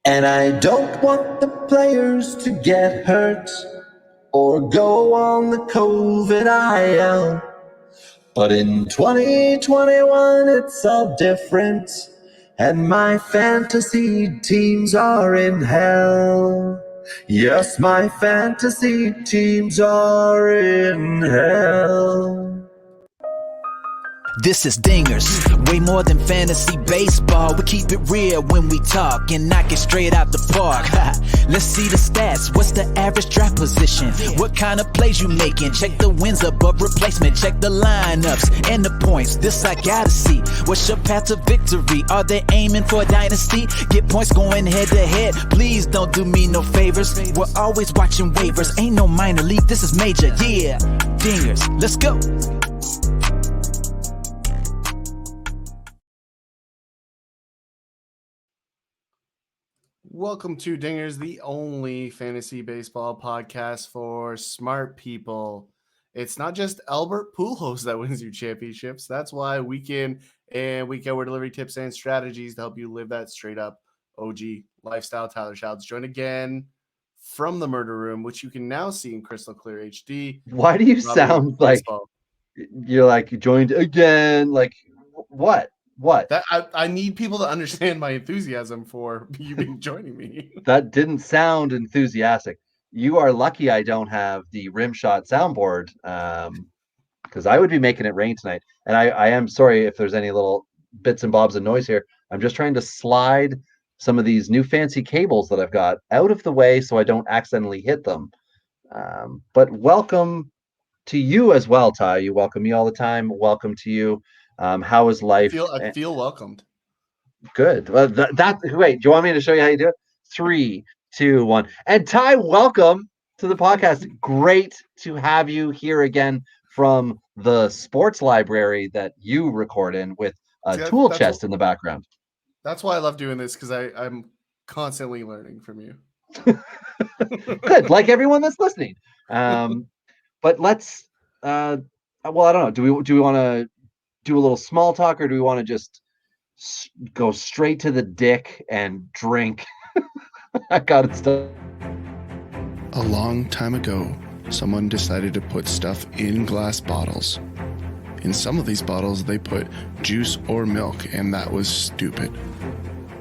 And I don't want the players to get hurt or go on the COVID IL. But in 2021, it's all different, and my fantasy teams are in hell. Yes, my fantasy teams are in hell. This is Dingers, way more than fantasy baseball. We keep it real when we talk and knock it straight out the park. Let's see the stats. What's the average draft position? What kind of plays you making? Check the wins above replacement. Check the lineups and the points. This I gotta see. What's your path to victory? Are they aiming for a dynasty? Get points going head to head. Please don't do me no favors. We're always watching waivers. Ain't no minor league. This is major. Yeah, Dingers. Let's go. Welcome to Dingers, the only fantasy baseball podcast for smart people. It's not just Albert Pujols that wins you championships. That's why week in and week out we're delivering tips and strategies to help you live that straight up OG lifestyle. Tyler Shouts joined again from the murder room, which you can now see in crystal clear HD. Why do you sound like you're like you joined again? Like what? What? That I need people to understand my enthusiasm for you being joining me. That didn't sound enthusiastic. You are lucky I don't have the rim shot soundboard, because I would be making it rain tonight. And I am sorry if there's any little bits and bobs of noise here. I'm just trying to slide some of these new fancy cables that I've got out of the way so I don't accidentally hit them. But welcome to you as well, Ty. You welcome me all the time. Welcome to you. How is life? I feel welcomed. Good. Well, wait, do you want me to show you how you do it? 3, 2, 1. And Ty, welcome to the podcast. Great to have you here again from the sports library that you record in with a tool chest in the background. That's why I love doing this, because I'm constantly learning from you. Good, like everyone that's listening. But let's well, I don't know. Do we want to do a little small talk, or do we want to just go straight to the dick and drink? I got it still. A long time ago, someone decided to put stuff in glass bottles. In some of these bottles, they put juice or milk, and that was stupid.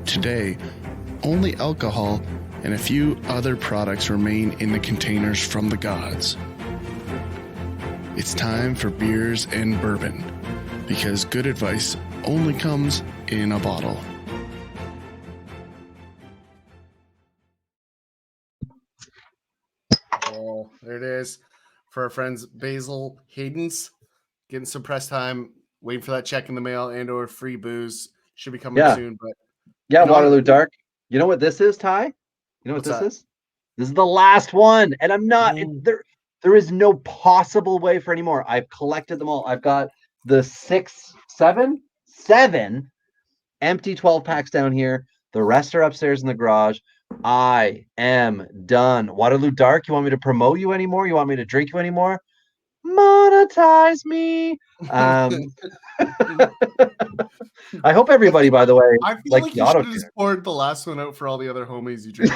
Today, only alcohol and a few other products remain in the containers from the gods. It's time for beers and bourbon, because good advice only comes in a bottle. Oh, there it is. For our friends Basil Hayden's, getting some press time, waiting for that check in the mail and or free booze. Should be coming soon. But Waterloo Dark. You know what this is, Ty? You know what this is? This is the last one. And I'm not there is no possible way for any more. I've collected them all. I've got the 7 empty 12 packs down here. The rest are upstairs in the garage. I am done. Waterloo Dark, you want me to promote you anymore? You want me to drink you anymore? Monetize me. I hope everybody, by the way, I feel like you should have just poured the last one out for all the other homies you drink.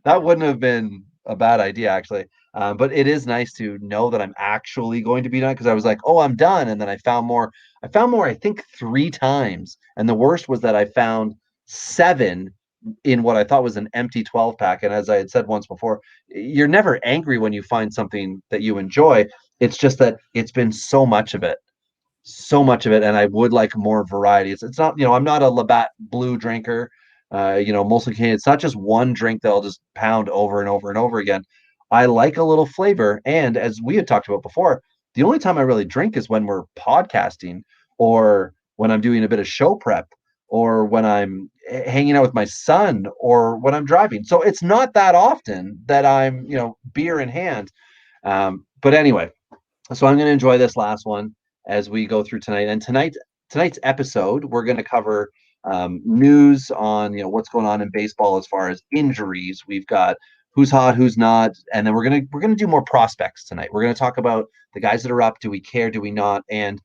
That wouldn't have been a bad idea, actually. But it is nice to know that I'm actually going to be done, because I was like, oh, I'm done. And then I found more, I think 3 times. And the worst was that I found 7 in what I thought was an empty 12 pack. And as I had said once before, you're never angry when you find something that you enjoy. It's just that it's been so much of it. And I would like more variety. It's not, I'm not a Labatt Blue drinker. Mostly it's not just one drink that I'll just pound over and over and over again. I like a little flavor. And as we had talked about before, the only time I really drink is when we're podcasting, or when I'm doing a bit of show prep, or when I'm hanging out with my son, or when I'm driving. So it's not that often that I'm, beer in hand. But anyway, so I'm going to enjoy this last one as we go through tonight. And tonight's episode, we're going to cover news on what's going on in baseball as far as injuries. We've got who's hot, who's not, and then we're gonna do more prospects tonight. We're gonna talk about the guys that are up. Do we care? Do we not? And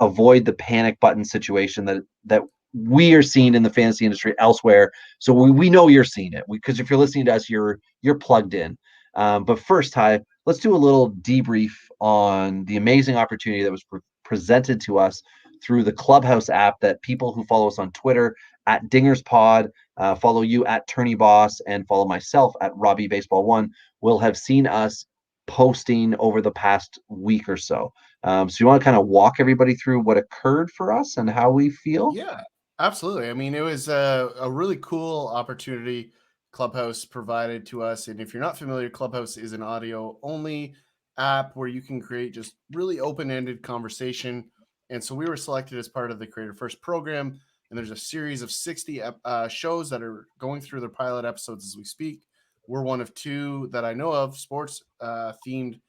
avoid the panic button situation that we are seeing in the fantasy industry elsewhere. So we know you're seeing it, because if you're listening to us, you're plugged in. But first, Ty, let's do a little debrief on the amazing opportunity that was presented to us through the Clubhouse app, that people who follow us on Twitter at Dingers Pod, follow you at Tourney Boss, and follow myself at Robbie Baseball One, will have seen us posting over the past week or so. So you want to kind of walk everybody through what occurred for us and how we feel? Yeah, absolutely. I mean, it was a really cool opportunity Clubhouse provided to us. And if you're not familiar, Clubhouse is an audio only app where you can create just really open ended conversation. And so we were selected as part of the Creator First program. And there's a series of 60 shows that are going through their pilot episodes as we speak. We're one of two that I know of, sports themed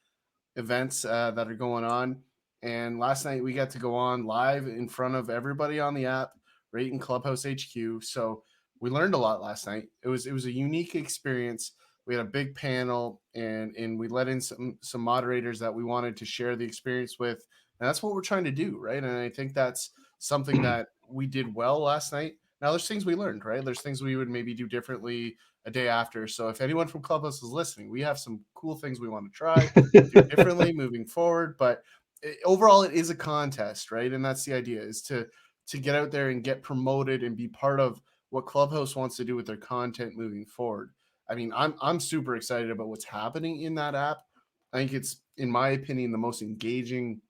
events that are going on. And last night we got to go on live in front of everybody on the app, right in Clubhouse HQ. So we learned a lot last night. It was a unique experience. We had a big panel, and we let in some moderators that we wanted to share the experience with. And that's what we're trying to do, right? And I think that's something that we did well last night. Now there's things we learned, right? There's things we would maybe do differently a day after. So if anyone from Clubhouse is listening, we have some cool things we want to try do differently moving forward. But overall, it is a contest, right? And that's the idea, is to get out there and get promoted and be part of what Clubhouse wants to do with their content moving forward. I mean, I'm super excited about what's happening in that app. I think it's, in my opinion, the most engaging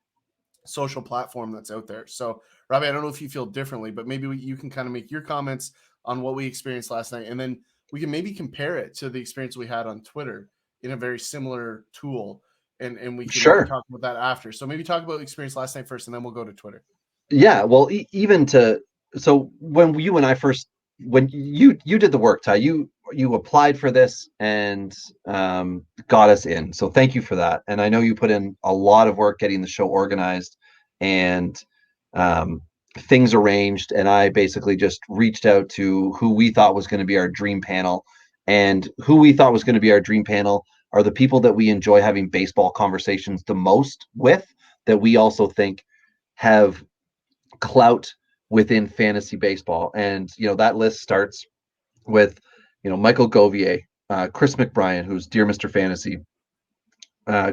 social platform that's out there. So, Robbie, I don't know if you feel differently, but maybe you can kind of make your comments on what we experienced last night, and then we can maybe compare it to the experience we had on Twitter in a very similar tool, and we can maybe talk about that after. So maybe talk about experience last night first, and then we'll go to Twitter. Yeah, well, so when you and I first, when you did the work, Ty, you applied for this and got us in. So thank you for that. And I know you put in a lot of work getting the show organized and things arranged. And I basically just reached out to who we thought was going to be our dream panel. And who we thought was going to be our dream panel are the people that we enjoy having baseball conversations the most with, that we also think have clout within fantasy baseball. And that list starts with Michael Govier, Chris McBrien, who's Dear Mr. Fantasy,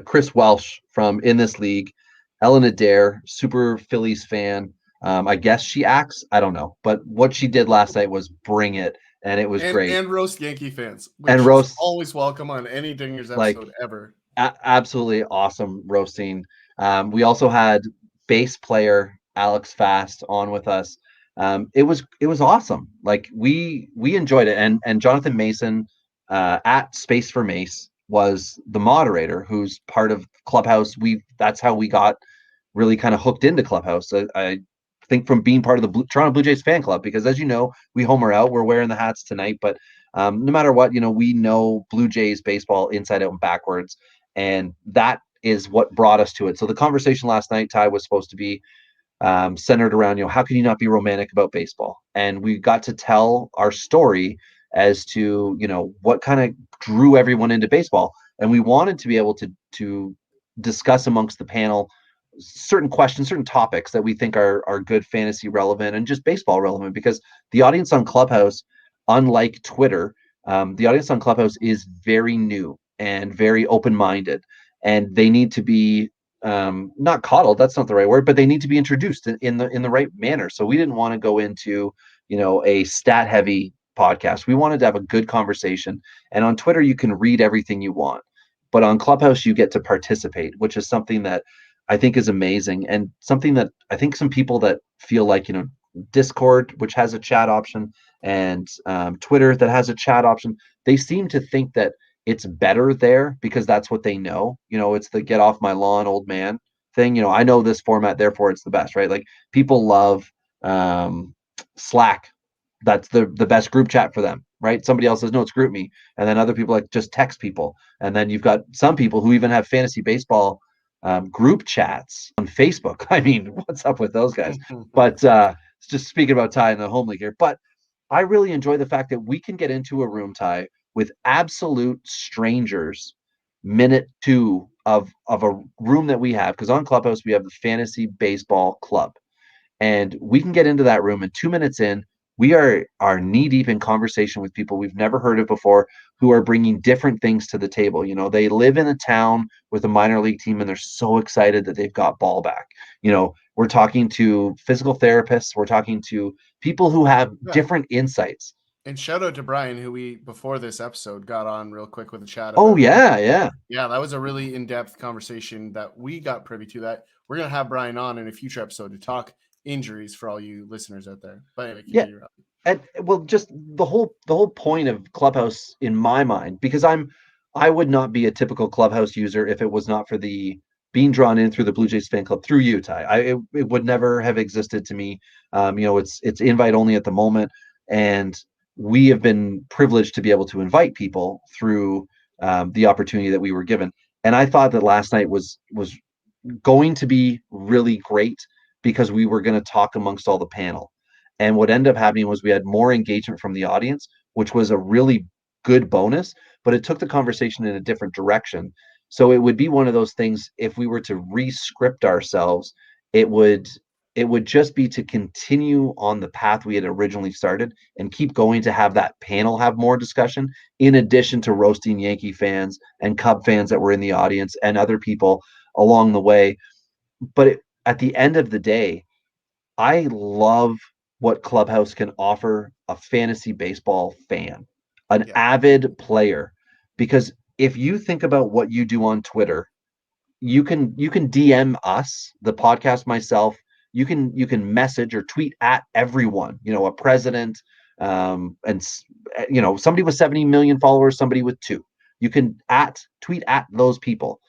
Chris Welsh from In This League, Ellen Adair, super Phillies fan. I guess she acts, I don't know, but what she did last night was bring it, and it was great. And roast Yankee fans, which and roast, is always welcome on any Dingers episode ever. Absolutely awesome roasting. We also had bass player Alex Fast on with us. It was awesome. Like we enjoyed it. And Jonathan Mason at Space for Mace was the moderator, who's part of Clubhouse. That's how we got really kind of hooked into Clubhouse. I think from being part of the Toronto Blue Jays fan club, because as you know, we homer out. We're wearing the hats tonight, but no matter what, we know Blue Jays baseball inside out and backwards, and that is what brought us to it. So the conversation last night, Ty, was supposed to be centered around, how can you not be romantic about baseball? And we got to tell our story as to, what kind of drew everyone into baseball. And we wanted to be able to discuss amongst the panel certain questions, certain topics that we think are good fantasy relevant and just baseball relevant, because the audience on Clubhouse, unlike Twitter, the audience on Clubhouse is very new and very open-minded, and they need to be not coddled, that's not the right word, but they need to be introduced in the right manner. So we didn't want to go into a stat heavy podcast. We wanted to have a good conversation, and on Twitter you can read everything you want, but on Clubhouse you get to participate, which is something that I think is amazing, and something that I think some people that feel like Discord, which has a chat option, and Twitter that has a chat option, they seem to think that it's better there because that's what they know. It's the get off my lawn, old man thing. I know this format, therefore it's the best, right? Like people love Slack. That's the best group chat for them, right? Somebody else says, no, it's group me. And then other people like just text people. And then you've got some people who even have fantasy baseball group chats on Facebook. I mean, what's up with those guys? But just speaking about Ty in the home league here, but I really enjoy the fact that we can get into a room, Ty, with absolute strangers minute 2 of a room that we have, because on Clubhouse we have the Fantasy Baseball Club, And we can get into that room, and 2 minutes in, we are knee deep in conversation with people we've never heard of before, who are bringing different things to the table. You know, they live in a town with a minor league team, and they're so excited that they've got ball back. You know, we're talking to physical therapists, we're talking to people who have different insights. And shout out to Brian, who we, before this episode, got on real quick with a chat about. Oh, yeah. Yeah, that was a really in-depth conversation that we got privy to. That we're going to have Brian on in a future episode to talk injuries for all you listeners out there. But anyway, continue. And well, just the whole point of Clubhouse in my mind, because I would not be a typical Clubhouse user if it was not for the being drawn in through the Blue Jays fan club through you, Ty. It would never have existed to me. You know, it's invite only at the moment, and we have been privileged to be able to invite people through the opportunity that we were given. And I thought that last night was going to be really great because we were going to talk amongst all the panel. And what ended up happening was we had more engagement from the audience, which was a really good bonus, but it took the conversation in a different direction. So it would be one of those things, if we were to re-script ourselves, it would just be to continue on the path we had originally started and keep going, to have that panel have more discussion, in addition to roasting Yankee fans and Cub fans that were in the audience and other people along the way. But at the end of the day, I love what Clubhouse can offer a fantasy baseball fan, an avid player, because if you think about what you do on Twitter, you can DM us, the podcast, myself. You can message or tweet at everyone. You know, a president, and you know, somebody with 70 million followers, somebody with 2. You can tweet at those people.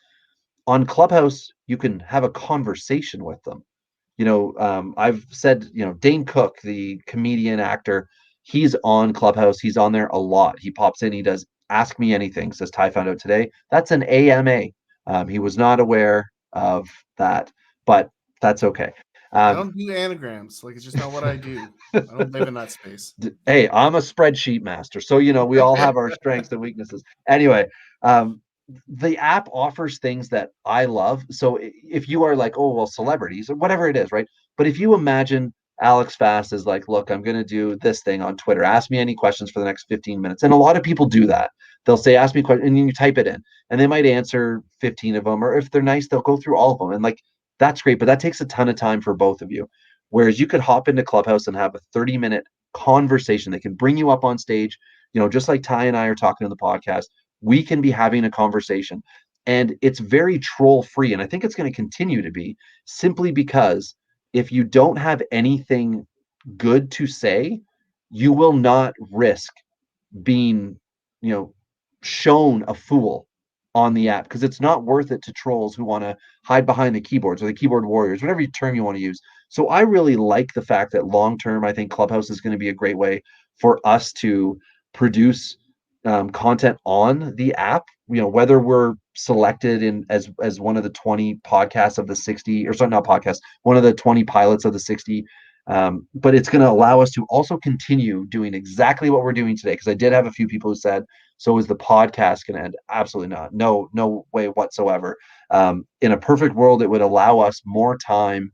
On Clubhouse, you can have a conversation with them. You know, I've said, you know, Dane Cook, the comedian actor, he's on Clubhouse. He's on there a lot. He pops in. He does Ask Me Anything, says Ty found out today. That's an AMA. He was not aware of that, but that's okay. I don't do anagrams. Like, it's just not what I do. I don't live in that space. Hey, I'm a spreadsheet master. So, you know, we all have our strengths and weaknesses. Anyway, the app offers things that I love. So if you are like, oh, well, celebrities or whatever it is, right? But if you imagine Alex Fast is like, look, I'm going to do this thing on Twitter. Ask me any questions for the next 15 minutes. And a lot of people do that. They'll say, ask me questions, and you type it in, and they might answer 15 of them. Or if they're nice, they'll go through all of them. And like, that's great. But that takes a ton of time for both of you. Whereas you could hop into Clubhouse and have a 30-minute conversation. They can bring you up on stage, you know, just like Ty and I are talking in the podcast. We can be having a conversation, and it's very troll free. And I think it's going to continue to be, simply because if you don't have anything good to say, you will not risk being, you know, shown a fool on the app, because it's not worth it to trolls who want to hide behind the keyboards, or the keyboard warriors, whatever term you want to use. So I really like the fact that long term, I think Clubhouse is going to be a great way for us to produce content on the app. You know, whether we're selected in as one of the 20 podcasts of the 60, or sorry, not podcasts, one of the 20 pilots of the 60. But it's going to allow us to also continue doing exactly what we're doing today. Because I did have a few people who said, so is the podcast going to end? Absolutely not. No way whatsoever. In a perfect world, it would allow us more time,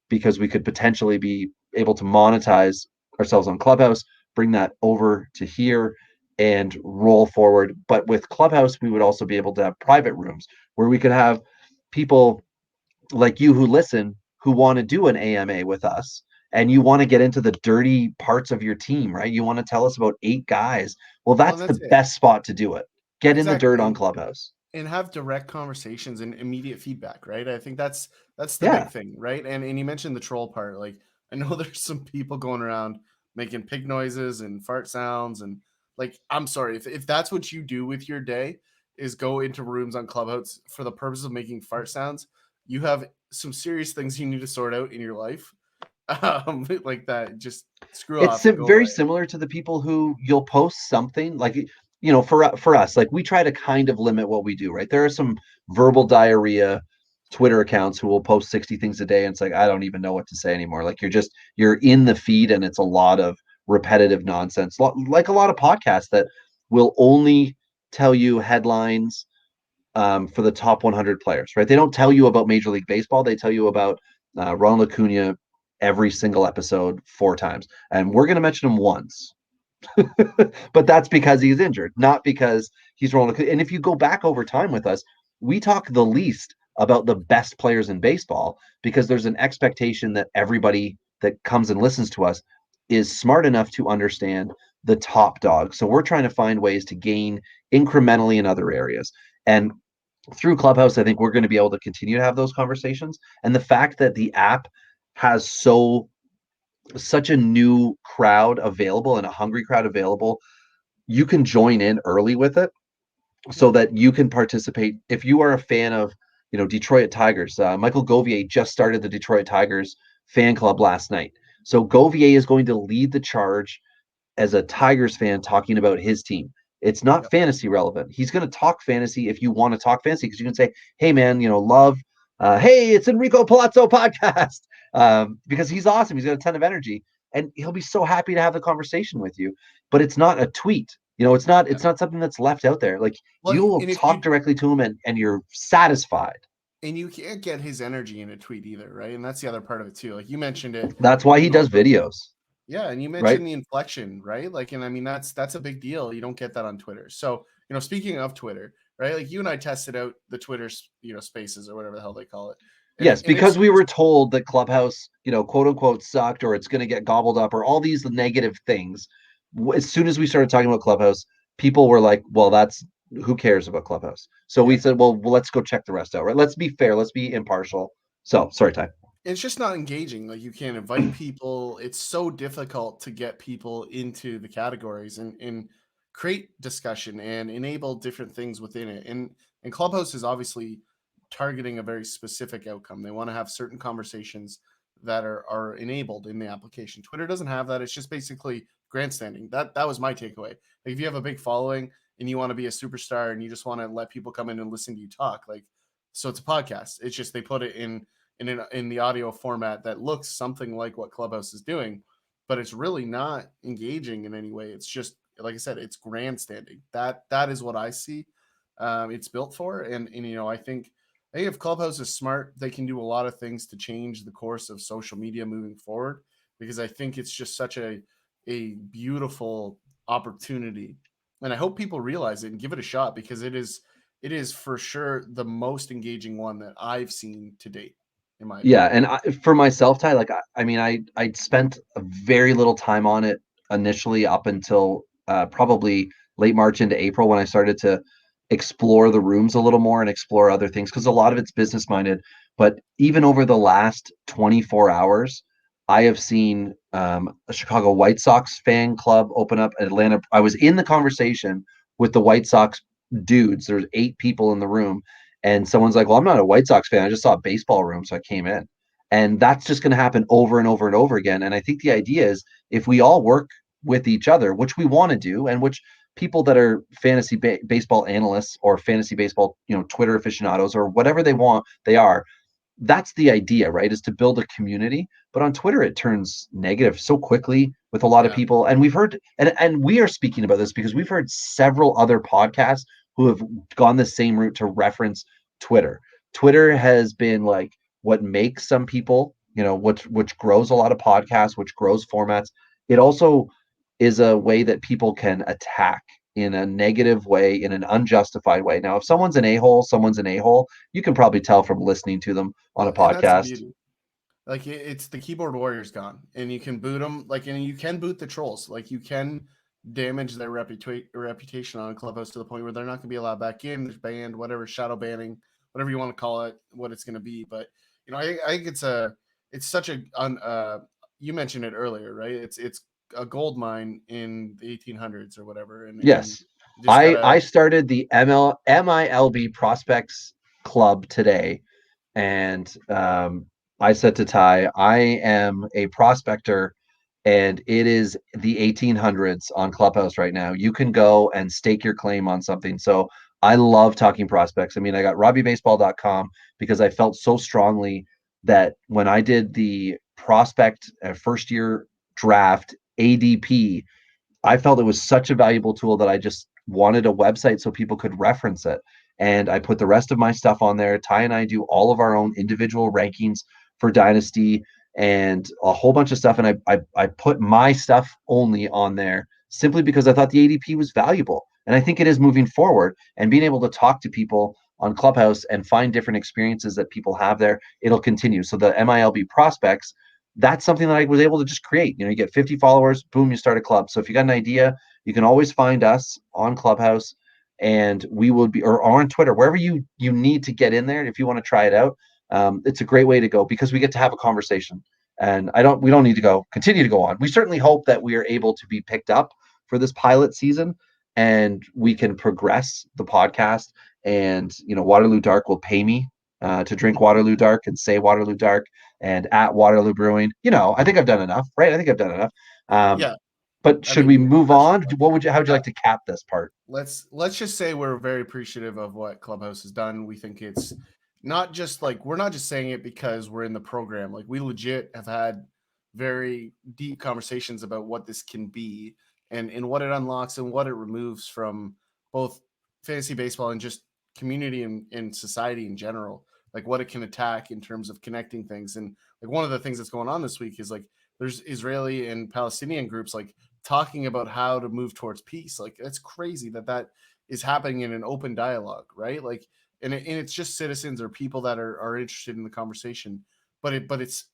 because we could potentially be able to monetize ourselves on Clubhouse, bring that over to here, and roll forward. But with Clubhouse, we would also be able to have private rooms where we could have people like you who listen, who want to do an AMA with us, and you want to get into the dirty parts of your team, right? You want to tell us about 8 guys. Well, that's the best spot to do it. Get in the dirt on Clubhouse. And have direct conversations and immediate feedback, right? I think that's the big thing, right? And you mentioned the troll part. Like, I know there's some people going around making pig noises and fart sounds, and like, I'm sorry, if that's what you do with your day, is go into rooms on Clubhouse for the purpose of making fart sounds, you have some serious things you need to sort out in your life. Like that, just screw off. It's very similar to the people who you'll post something like, you know, for us, like, we try to kind of limit what we do, right? There are some verbal diarrhea Twitter accounts who will post 60 things a day, and it's like, I don't even know what to say anymore. Like, you're in the feed, and it's a lot of repetitive nonsense, like a lot of podcasts that will only tell you headlines for the top 100 players, right? They don't tell you about Major League Baseball. They tell you about Ronald Acuna every single episode 4 times, and we're going to mention him once. But that's because he's injured, not because he's rolling. And if you go back over time with us, we talk the least about the best players in baseball because there's an expectation that everybody that comes and listens to us is smart enough to understand the top dog. So we're trying to find ways to gain incrementally in other areas. And through Clubhouse, I think we're going to be able to continue to have those conversations. And the fact that the app has such a new crowd available and a hungry crowd available, you can join in early with it so that you can participate. If you are a fan of, Detroit Tigers, Michael Govier just started the Detroit Tigers fan club last night. So Govier is going to lead the charge as a Tigers fan talking about his team. It's not fantasy relevant. He's going to talk fantasy if you want to talk fantasy, because you can say, hey, man, love, hey, it's Enrico Palazzo podcast, because he's awesome. He's got a ton of energy, and he'll be so happy to have the conversation with you. But it's not a tweet. It's not something that's left out there. Like, you will talk directly to him, and you're satisfied. And you can't get his energy in a tweet either, right? And that's the other part of it too. Like you mentioned it. That's why he does videos. Yeah, and you mentioned the inflection, right? Like, and I mean that's a big deal. You don't get that on Twitter. So, speaking of Twitter, right? Like you and I tested out the Twitter, spaces or whatever the hell they call it. Yes, because we were told that Clubhouse, quote unquote, sucked, or it's going to get gobbled up, or all these negative things. As soon as we started talking about Clubhouse, people were like, well, who cares about Clubhouse? So we said, well, let's go check the rest out, right? Let's be fair. Let's be impartial. So sorry, Ty. It's just not engaging. Like you can't invite people. It's so difficult to get people into the categories and create discussion and enable different things within it. And Clubhouse is obviously targeting a very specific outcome. They want to have certain conversations that are enabled in the application. Twitter doesn't have that. It's just basically grandstanding. That was my takeaway. Like if you have a big following and you want to be a superstar and you just want to let people come in and listen to you talk, so it's a podcast. It's just they put it in the audio format that looks something like what Clubhouse is doing, but it's really not engaging in any way. It's just, like I said, it's grandstanding. That is what I see. It's built for. And I think if Clubhouse is smart, they can do a lot of things to change the course of social media moving forward, because I think it's just such a beautiful opportunity. And I hope people realize it and give it a shot, because it is for sure the most engaging one that I've seen to date. And for myself, Ty, I spent a very little time on it initially up until probably late March into April, when I started to explore the rooms a little more and explore other things, because a lot of it's business minded. But even over the last 24 hours, I have seen a Chicago White Sox fan club open up in Atlanta. I was in the conversation with the White Sox dudes. There's 8 people in the room. And someone's like, well, I'm not a White Sox fan. I just saw a baseball room, so I came in. And that's just going to happen over and over and over again. And I think the idea is, if we all work with each other, which we want to do, and which people that are fantasy baseball analysts or fantasy baseball, Twitter aficionados or whatever they are, that's the idea, right? Is to build a community. But on Twitter, it turns negative so quickly with a lot of people. And we've heard, and we are speaking about this because we've heard several other podcasts who have gone the same route to reference Twitter. Twitter has been like what makes some people, which grows a lot of podcasts, which grows formats. It also is a way that people can attack in a negative way, in an unjustified way. Now, if someone's an a-hole, someone's an a-hole. You can probably tell from listening to them on a podcast. Like it's the keyboard warrior's gone, and you can boot them. And you can boot the trolls. Like you can damage their reputation on Clubhouse to the point where they're not going to be allowed back in. There's banned, whatever, shadow banning, whatever you want to call it, what it's going to be. But I think it's such a you mentioned it earlier, right? It's a gold mine in the 1800s or whatever. And yes, I started the MILB Prospects Club today, and I said to Ty, I am a prospector, and it is the 1800s on Clubhouse right now. You can go and stake your claim on something. So I love talking prospects. I mean, I got RobbieBaseball.com because I felt so strongly that when I did the prospect first year draft ADP, I felt it was such a valuable tool that I just wanted a website so people could reference it. And I put the rest of my stuff on there. Ty and I do all of our own individual rankings for Dynasty. and a whole bunch of stuff. And I put my stuff only on there simply because I thought the ADP was valuable. And I think it is moving forward, and being able to talk to people on Clubhouse and find different experiences that people have there, it'll continue. So the MILB prospects, that's something that I was able to just create. You get 50 followers, boom, you start a club. So if you got an idea, you can always find us on Clubhouse, and we will be, or on Twitter, wherever you need to get in there. If you want to try it out, it's a great way to go, because we get to have a conversation. And we don't need to continue to go on. We certainly hope that we are able to be picked up for this pilot season, and we can progress the podcast. And Waterloo Dark will pay me to drink Waterloo Dark and say Waterloo Dark and at Waterloo Brewing. I think I've done enough, right? I think I've done enough. Yeah. But should we move on? How Would you like to cap this part? Let's just say we're very appreciative of what Clubhouse has done. We think it's not just we're not just saying it because we're in the program. We legit have had very deep conversations about what this can be, and what it unlocks and what it removes from both fantasy baseball and just community and society in general. What it can attack in terms of connecting things. And one of the things that's going on this week is there's Israeli and Palestinian groups talking about how to move towards peace. It's crazy that is happening in an open dialogue, right? And it's just citizens or people that are interested in the conversation, but it's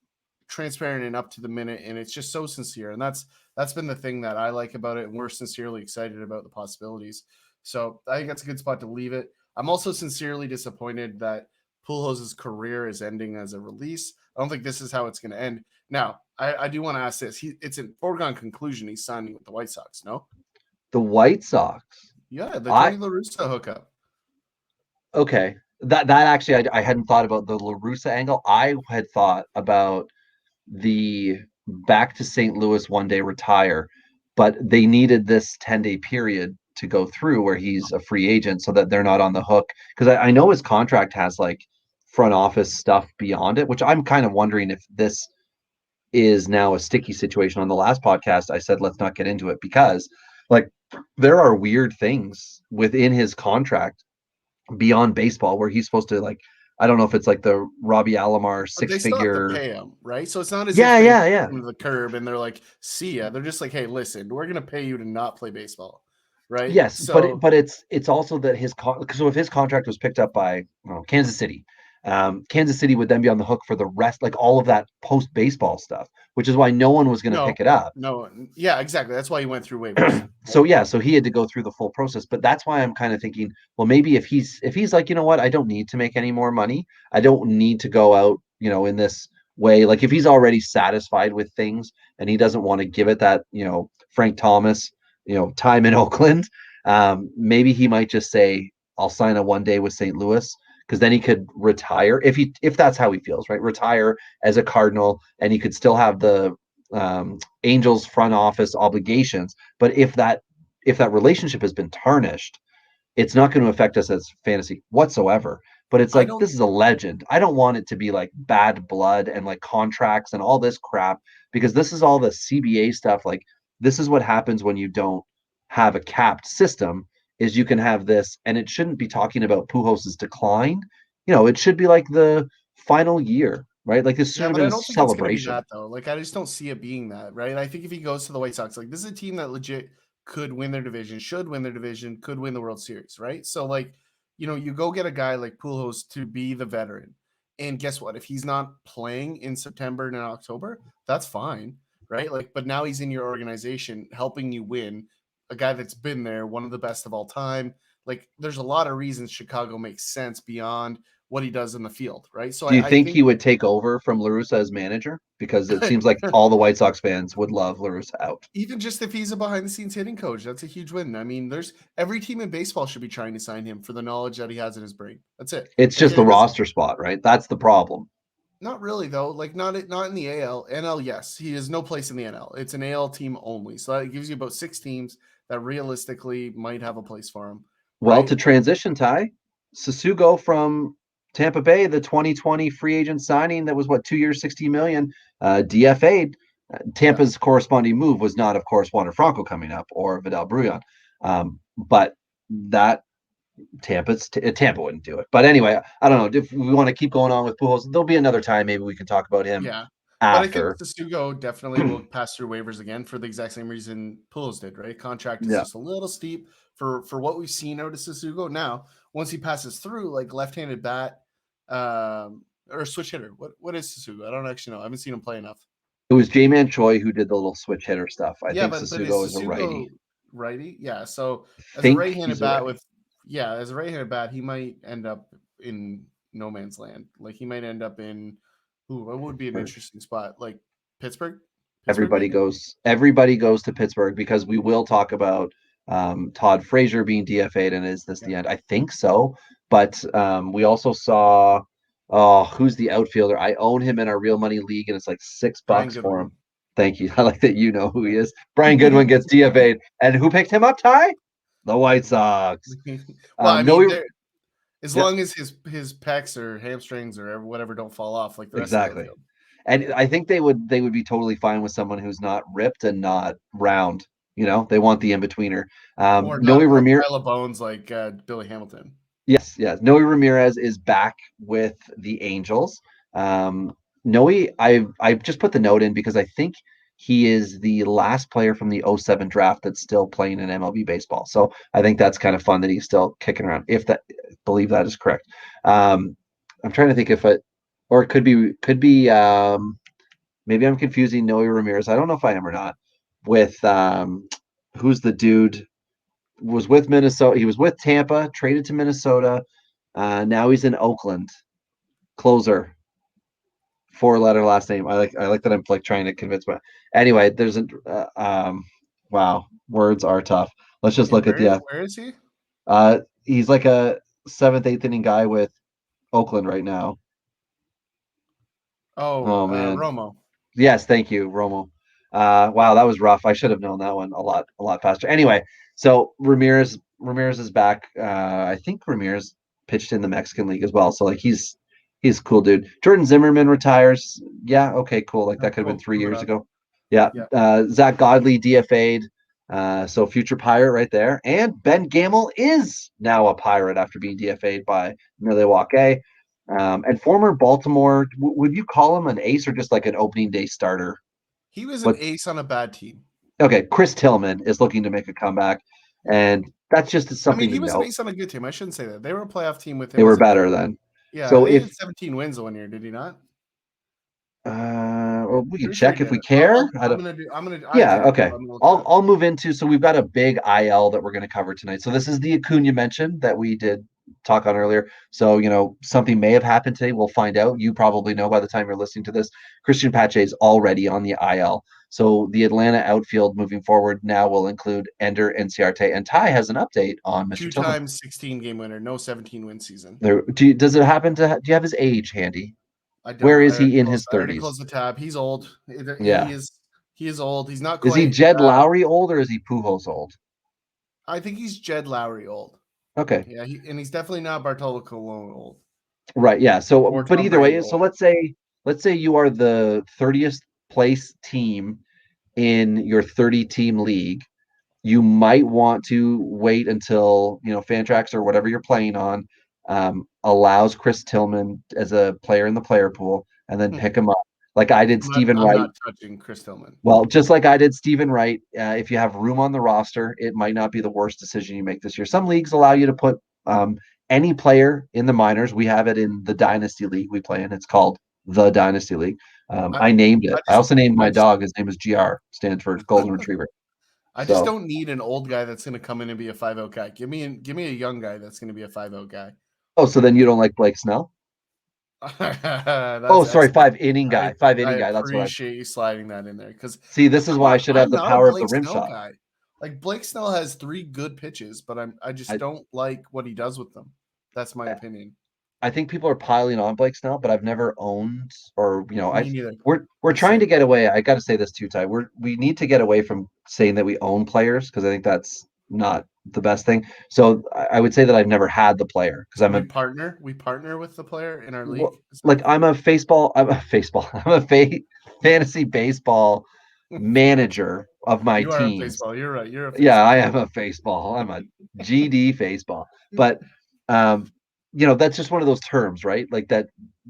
transparent and up to the minute, and it's just so sincere. And that's been the thing that I like about it, and we're sincerely excited about the possibilities. So I think that's a good spot to leave it. I'm also sincerely disappointed that Pujols' career is ending as a release. I don't think this is how it's going to end. Now, I do want to ask this. It's an foregone conclusion he's signing with the White Sox, no? The White Sox? Yeah, the Tony La Russa hookup. Okay. That actually, I hadn't thought about the La Russa angle. I had thought about the back to St. Louis one day retire, but they needed this 10-day period to go through where he's a free agent so that they're not on the hook. Because I know his contract has front office stuff beyond it, which I'm kind of wondering if this is now a sticky situation. On the last podcast, I said, let's not get into it, because there are weird things within his contract beyond baseball where he's supposed to I don't know if it's the Robbie Alomar six-figure. They still have to pay him, right? So it's not as if they come to the curb and they're see ya. They're just hey, listen, we're gonna pay you to not play baseball, right? Yes, so, but it's also that so if his contract was picked up by Kansas City, Kansas City would then be on the hook for the rest, all of that post baseball stuff, which is why no one was going to pick it up. No, yeah, exactly. That's why he went through waivers. So he had to go through the full process. But that's why I'm kind of thinking, well, maybe if he's you know what, I don't need to make any more money. I don't need to go out, in this way. If he's already satisfied with things and he doesn't want to give it that, Frank Thomas, time in Oakland, maybe he might just say, I'll sign a 1 day with St. Louis, because then he could retire if that's how he feels, right? Retire as a Cardinal, and he could still have the Angels front office obligations. But if that relationship has been tarnished, it's not going to affect us as fantasy whatsoever. But it's this is a legend. I don't want it to be bad blood and contracts and all this crap, because this is all the CBA stuff. This is what happens when you don't have a capped system, is you can have this, and it shouldn't be talking about Pujols' decline. It should be the final year, right? This should have been a celebration. That, though. I just don't see it being that, right? I think if he goes to the White Sox, this is a team that legit could win their division, should win their division, could win the World Series, right? So you go get a guy like Pujols to be the veteran, and guess what? If he's not playing in September and October, that's fine, right? But now he's in your organization helping you win. A guy that's been there, one of the best of all time. There's a lot of reasons Chicago makes sense beyond what he does in the field, right? So do you think he would take over from La Russa as manager? Because it seems like all the White Sox fans would love La Russa out. Even just if he's a behind-the-scenes hitting coach, that's a huge win. I mean, there's every team in baseball should be trying to sign him for the knowledge that he has in his brain. That's it. It's just the roster spot, right? That's the problem. Not really, though. Not in the AL. NL, yes. He has no place in the NL. It's an AL team only. So that gives you about 6 teams that realistically might have a place for him. Well, right? To transition, Ty, Sasugo from Tampa Bay, the 2020 free agent signing that was 2 years, $60 million, DFA'd. Tampa's corresponding move was not, of course, Wander Franco coming up or Vidal Brujan, but that Tampa wouldn't do it. But anyway, I don't know if we want to keep going on with Pujols. There'll be another time maybe we can talk about him. Yeah. But I think after. Sasugo definitely will pass through waivers again for the exact same reason Pujols did, right? Contract is Yeah. just a little steep for what we've seen out of Sasugo. Now, once he passes through, like left-handed bat or switch hitter, what is Sasugo? I don't actually know. I haven't seen him play enough. It was J-Man Choi who did the little switch hitter stuff. I Yeah, think but is Sasugo is a Sasugo righty. righty? Yeah. So as a Think right-handed he's a bat righty. as a right-handed bat, he might end up in no man's land. Like he might end up in what would be an interesting spot? Like Pittsburgh? Pittsburgh, Everybody maybe? goes to Pittsburgh because we will talk about Todd Frazier being DFA'd, and is this Yeah. the end? I think so. But we also saw who's the outfielder? I own him in our real money league, and it's like Brian $6 for Goodwin. him. Thank you. I like that you know who he is. Brian Goodwin gets DFA'd, and who picked him up? Ty? The White Sox. Well, I No, mean, as yeah, long as his pecs or hamstrings or whatever don't fall off like the rest of the exactly. outfield. And I think they would be totally fine with someone who's not ripped and not round. They want the in-betweener. Or Noe not a Ramirez. pile of bones like Billy Hamilton. Yes. Noe Ramirez is back with the Angels. Noe, I just put the note in because I think he is the last player from the 07 draft that's still playing in MLB baseball. So I think that's kind of fun that he's still kicking around. Believe that is correct. I'm trying to think or it could be maybe I'm confusing Noe Ramirez. I don't know if I am or not with who's the dude was with Minnesota. He was with Tampa, traded to Minnesota. Now he's in Oakland. Closer. 4-letter last name. I like that I'm like trying to convince my. Anyway, there's a wow, words are tough. Let's just look at the Where is he? he's like a 7th, 8th inning guy with Oakland right now. Oh man. Romo. Yes, thank you, Romo. Wow, that was rough. I should have known that one a lot faster. Anyway, so Ramirez is back. I think Ramirez pitched in the Mexican League as well. So like he's a cool dude. Jordan Zimmerman retires. Yeah, okay, cool. Like that could have been 3 years ago. Yeah. Zach Godley DFA'd. So future Pirate right there. And Ben Gamel is now a Pirate after being DFA'd by Milwaukee. And former Baltimore, would you call him an ace or just like an opening day starter? He was an ace on a bad team. Okay, Chris Tillman is looking to make a comeback, and that's just something he to was note. an ace on a good team. I shouldn't say that. They were a playoff team with him. They were better then. Yeah, so he had 17 wins one year, did he not? Well, we can Pretty check sure if we care. Okay. I'll move into, so we've got a big IL that we're going to cover tonight. So this is the Acuna mention that we did talk on earlier. So, something may have happened today. We'll find out. You probably know by the time you're listening to this. Christian Pache is already on the IL. So the Atlanta outfield moving forward now will include Ender, Inciarte, and Ty has an update on Mr. Two-time 16-game winner, no 17-win season. Does it happen to? Do you have his age handy? I don't. Where is he in his 30s? I already closed the tab. He's old. Yeah. He is old. He's not quite. Is he Jed Lowry old or is he Pujols old? I think he's Jed Lowry old. Okay. Yeah, and he's definitely not Bartolo Colon old. Right. Yeah. So, but either way, old. so let's say you are the 30th place team in your 30-team league. You might want to wait until Fantrax or whatever you're playing on allows Chris Tillman as a player in the player pool, and then pick him up like I did Stephen Wright. I'm not touching Chris Tillman. Well, just like I did Stephen Wright, if you have room on the roster, it might not be the worst decision you make this year. Some leagues allow you to put any player in the minors. We have it in the Dynasty League we play in. It's called the Dynasty League. I named it. I also named my dog. His name is GR, stands for Golden Retriever. I just don't need an old guy that's going to come in and be a 5-0 guy. Give me a young guy that's going to be a 5-0 guy. Oh, so then you don't like Blake Snell? Sorry, 5-inning guy. 5-inning guy. That's what I appreciate you sliding that in there because this is why I should have the power of the rim shot. Guy. Like Blake Snell has 3 good pitches, but I just don't like what he does with them. That's my opinion. I think people are piling on Blake Snell, but I've never owned or neither. We're trying to get away. I got to say this too, Ty. We need to get away from saying that we own players because I think that's not the best thing. So I would say that I've never had the player because we partner with the player in our league. I'm a fantasy baseball manager of my team. You're right. You're a yeah, I am a baseball. I'm a GD baseball. But that's just one of those terms, right? Like that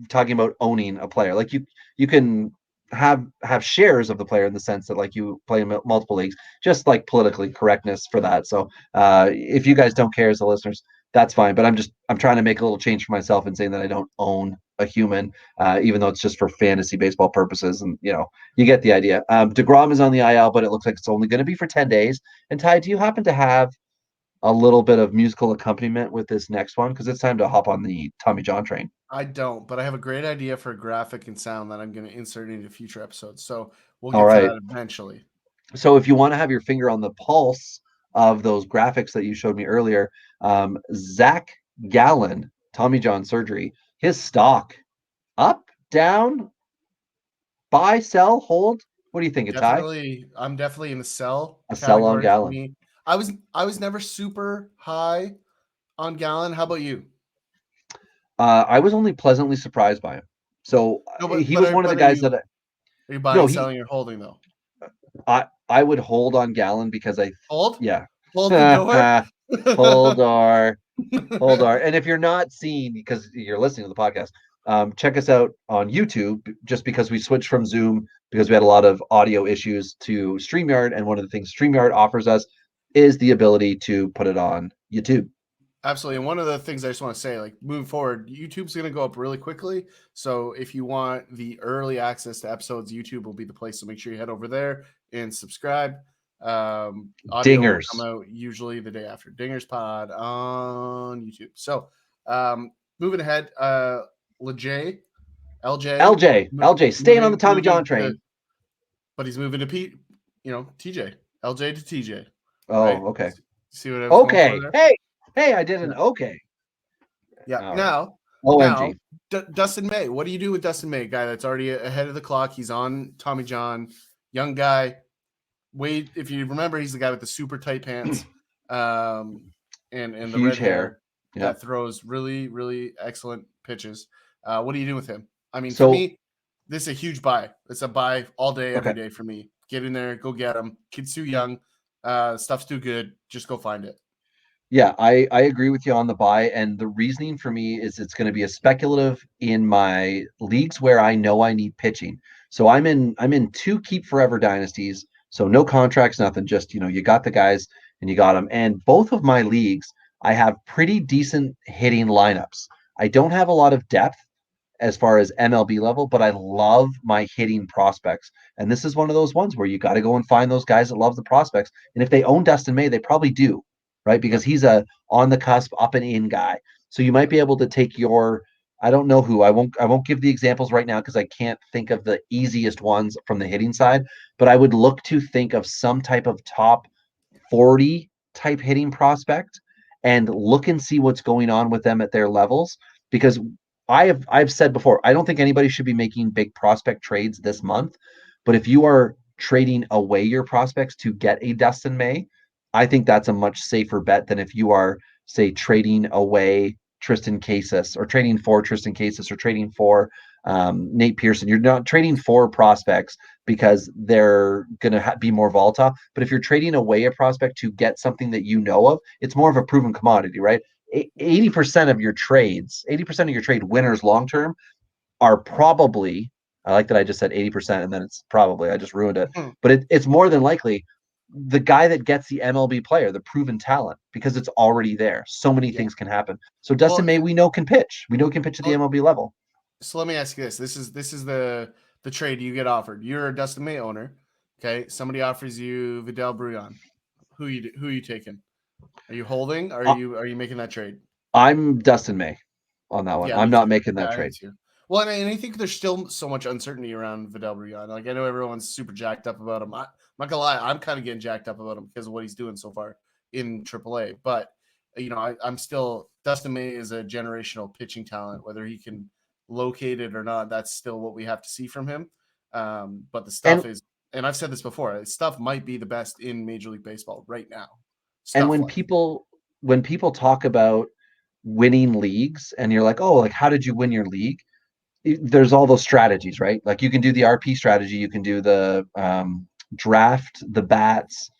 talking about owning a player. Like you can have shares of the player in the sense that like you play in multiple leagues, just like politically correctness for that. So if you guys don't care as the listeners, that's fine. But I'm trying to make a little change for myself and saying that I don't own a human, even though it's just for fantasy baseball purposes. And you get the idea. DeGrom is on the IL, but it looks like it's only going to be for 10 days. And Ty, do you happen to have a little bit of musical accompaniment with this next one? Because it's time to hop on the Tommy John train. I don't, but I have a great idea for a graphic and sound that I'm going to insert into future episodes. So we'll All get to right. that eventually. So if you want to have your finger on the pulse of those graphics that you showed me earlier, Zach Gallen, Tommy John surgery, his stock up, down, buy, sell, hold. What do you think, Ty? I'm definitely in the sell A sell on category for Gallen. me. I was never super high on Gallen. How about you? I was only pleasantly surprised by him. So No, he was one of the guys that are you buying, selling, or holding though? I would hold on Gallen because Hold yeah. hold the door. Hold on. And if you're not seeing, because you're listening to the podcast, check us out on YouTube, just because we switched from Zoom because we had a lot of audio issues to StreamYard. And one of the things StreamYard offers us is the ability to put it on YouTube. Absolutely. And one of the things I just want to say, like moving forward, YouTube's going to go up really quickly. So if you want the early access to episodes, YouTube will be the place. So make sure you head over there and subscribe. Audio Dingers will come out usually the day after. Dingers Pod on YouTube. So moving ahead, LJ, staying on the Tommy John train. But he's moving to TJ. LJ to TJ. Oh, right? okay. See what I was okay. Going for there? Hey, I did an okay. Yeah. All now, OMG. Dustin May. What do you do with Dustin May, guy that's already ahead of the clock? He's on Tommy John, young guy. Wade, if you remember, he's the guy with the super tight pants, and the Huge red hair that throws really, really excellent pitches. What do you do with him? I mean, for me, this is a huge buy. It's a buy all day, every day for me. Get in there, go get him. Kid's too young. Stuff's too good. Just go find it. Yeah, I agree with you on the buy. And the reasoning for me is it's going to be a speculative in my leagues where I know I need pitching. So I'm in 2 keep forever dynasties. So no contracts, nothing. Just, you got the guys and you got them. And both of my leagues, I have pretty decent hitting lineups. I don't have a lot of depth as far as MLB level, but I love my hitting prospects. And this is one of those ones where you got to go and find those guys that love the prospects. And if they own Dustin May, they probably do, right? Because he's a on the cusp, up and in guy. So you might be able to take I don't know who. I won't give the examples right now because I can't think of the easiest ones from the hitting side, but I would look to think of some type of top 40 type hitting prospect and look and see what's going on with them at their levels, because I've said before, I don't think anybody should be making big prospect trades this month, but if you are trading away your prospects to get a Dustin May, I think that's a much safer bet than if you are, say, trading away Tristan Casas or trading for Tristan Casas or trading for Nate Pearson. You're not trading for prospects because they're going to be more volatile. But if you're trading away a prospect to get something that you know of, it's more of a proven commodity, right? 80% of your trades, 80% of your trade winners long term are probably, I like that I just said 80% and then it's probably, I just ruined it, but it's more than likely the guy that gets the MLB player, the proven talent, because it's already there. So many things can happen. So Dustin May, we know can pitch. We know can pitch at the MLB level. So let me ask you this. This is the trade you get offered. You're a Dustin May owner. Okay. Somebody offers you Vidal Brujan. Who are you taking? Are you holding? Are you making that trade? I'm Dustin May on that one. Yeah, I'm not making that trade. Well, and I think there's still so much uncertainty around Vidal Brujan. Like I know everyone's super jacked up about him. I'm not gonna lie, I'm kind of getting jacked up about him because of what he's doing so far in AAA. But I'm still, Dustin May is a generational pitching talent. Whether he can locate it or not, that's still what we have to see from him. But the stuff and I've said this before, stuff might be the best in Major League Baseball right now. And when people talk about winning leagues and you're like, oh, like how did you win your league? There's all those strategies, right? Like you can do the RP strategy, you can do the draft the bats,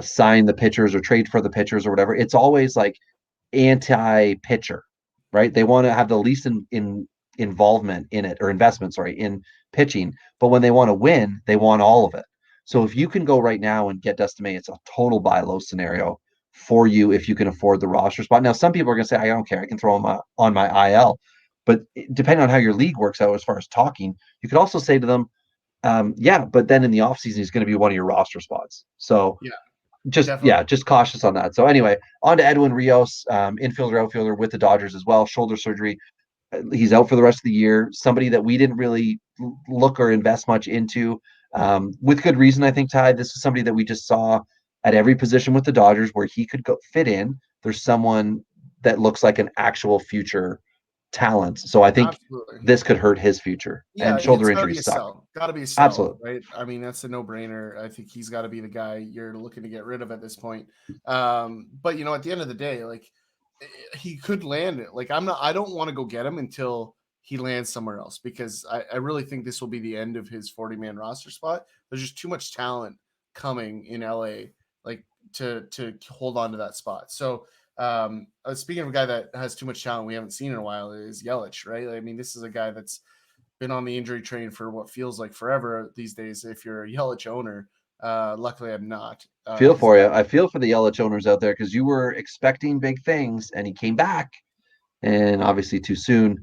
sign the pitchers or trade for the pitchers or whatever. It's always like anti-pitcher, right? They want to have the least involvement in it, or investment, sorry, in pitching. But when they want to win, they want all of it. So if you can go right now and get Dustin May, it's a total buy low scenario for you if you can afford the roster spot. Now, some people are going to say, I don't care, I can throw him on my IL. But depending on how your league works out as far as talking, you could also say to them, yeah, but then in the offseason, he's going to be one of your roster spots. So Yeah, just definitely. cautious on that. So anyway, on to Edwin Rios, infielder, outfielder with the Dodgers as well, shoulder surgery. He's out for the rest of the year. Somebody that we didn't really look or invest much into, with good reason, I think, Ty. This is somebody that we just saw at every position with the Dodgers where he could go fit in. There's someone that looks like an actual future talent. So I think Absolutely. this could hurt his future. Yeah, And shoulder it's got to be injuries a suck. sell. Got to be a sell, Absolutely. right? I mean, that's a no-brainer. I think he's got to be the guy you're looking to get rid of at this point. But at the end of the day, like he could land it. Like I don't want to go get him until he lands somewhere else, because I really think this will be the end of his 40-man roster spot. There's just too much talent coming in LA, like to hold on to that spot. So speaking of a guy that has too much talent we haven't seen in a while, is Yelich, right? I mean, this is a guy that's been on the injury train for what feels like forever these days. If you're a Yelich owner, luckily I'm not. Feel 'Cause for you. I feel for the Yelich owners out there because you were expecting big things and he came back, and obviously too soon.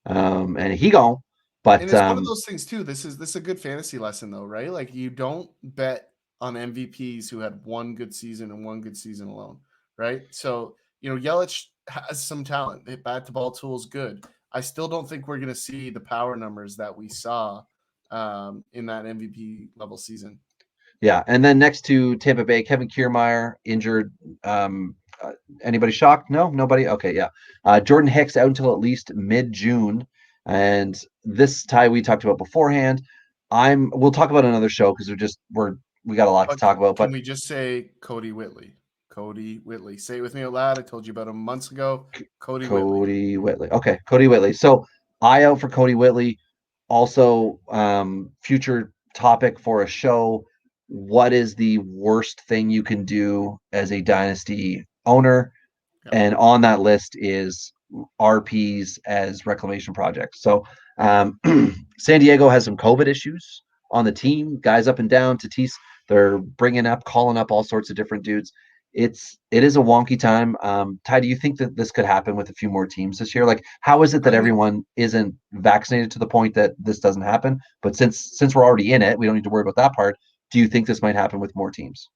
And he gone. And But it's one of those things too. This is a good fantasy lesson though, right? Like you don't bet on MVPs who had one good season and one good season alone, right? So Yelich has some talent. Hit bat to ball tool is good. I still don't think we're going to see the power numbers that we saw in that MVP level season. yeah, and then next to Tampa Bay, Kevin Kiermaier injured. Anybody shocked? No, nobody. Okay, yeah. Jordan Hicks out until at least mid-June, and this Ty we talked about beforehand. We'll talk about another show because we got a lot to But talk about. can But we just say Cody Whitley? Cody Whitley. Say it with me out loud. I told you about him months ago. Cody Whitley. Okay, Cody Whitley. So eye out for Cody Whitley. Also, future topic for a show. What is the worst thing you can do as a dynasty owner? Yeah. And on that list is RPs as reclamation projects. So San Diego has some COVID issues on the team. Guys up and down. Tatis, they're calling up all sorts of different dudes. It is a wonky time. Ty, do you think that this could happen with a few more teams this year? Like, how is it that I mean, everyone isn't vaccinated to the point that this doesn't happen? But since we're already in it, we don't need to worry about that part. Do you think this might happen with more teams?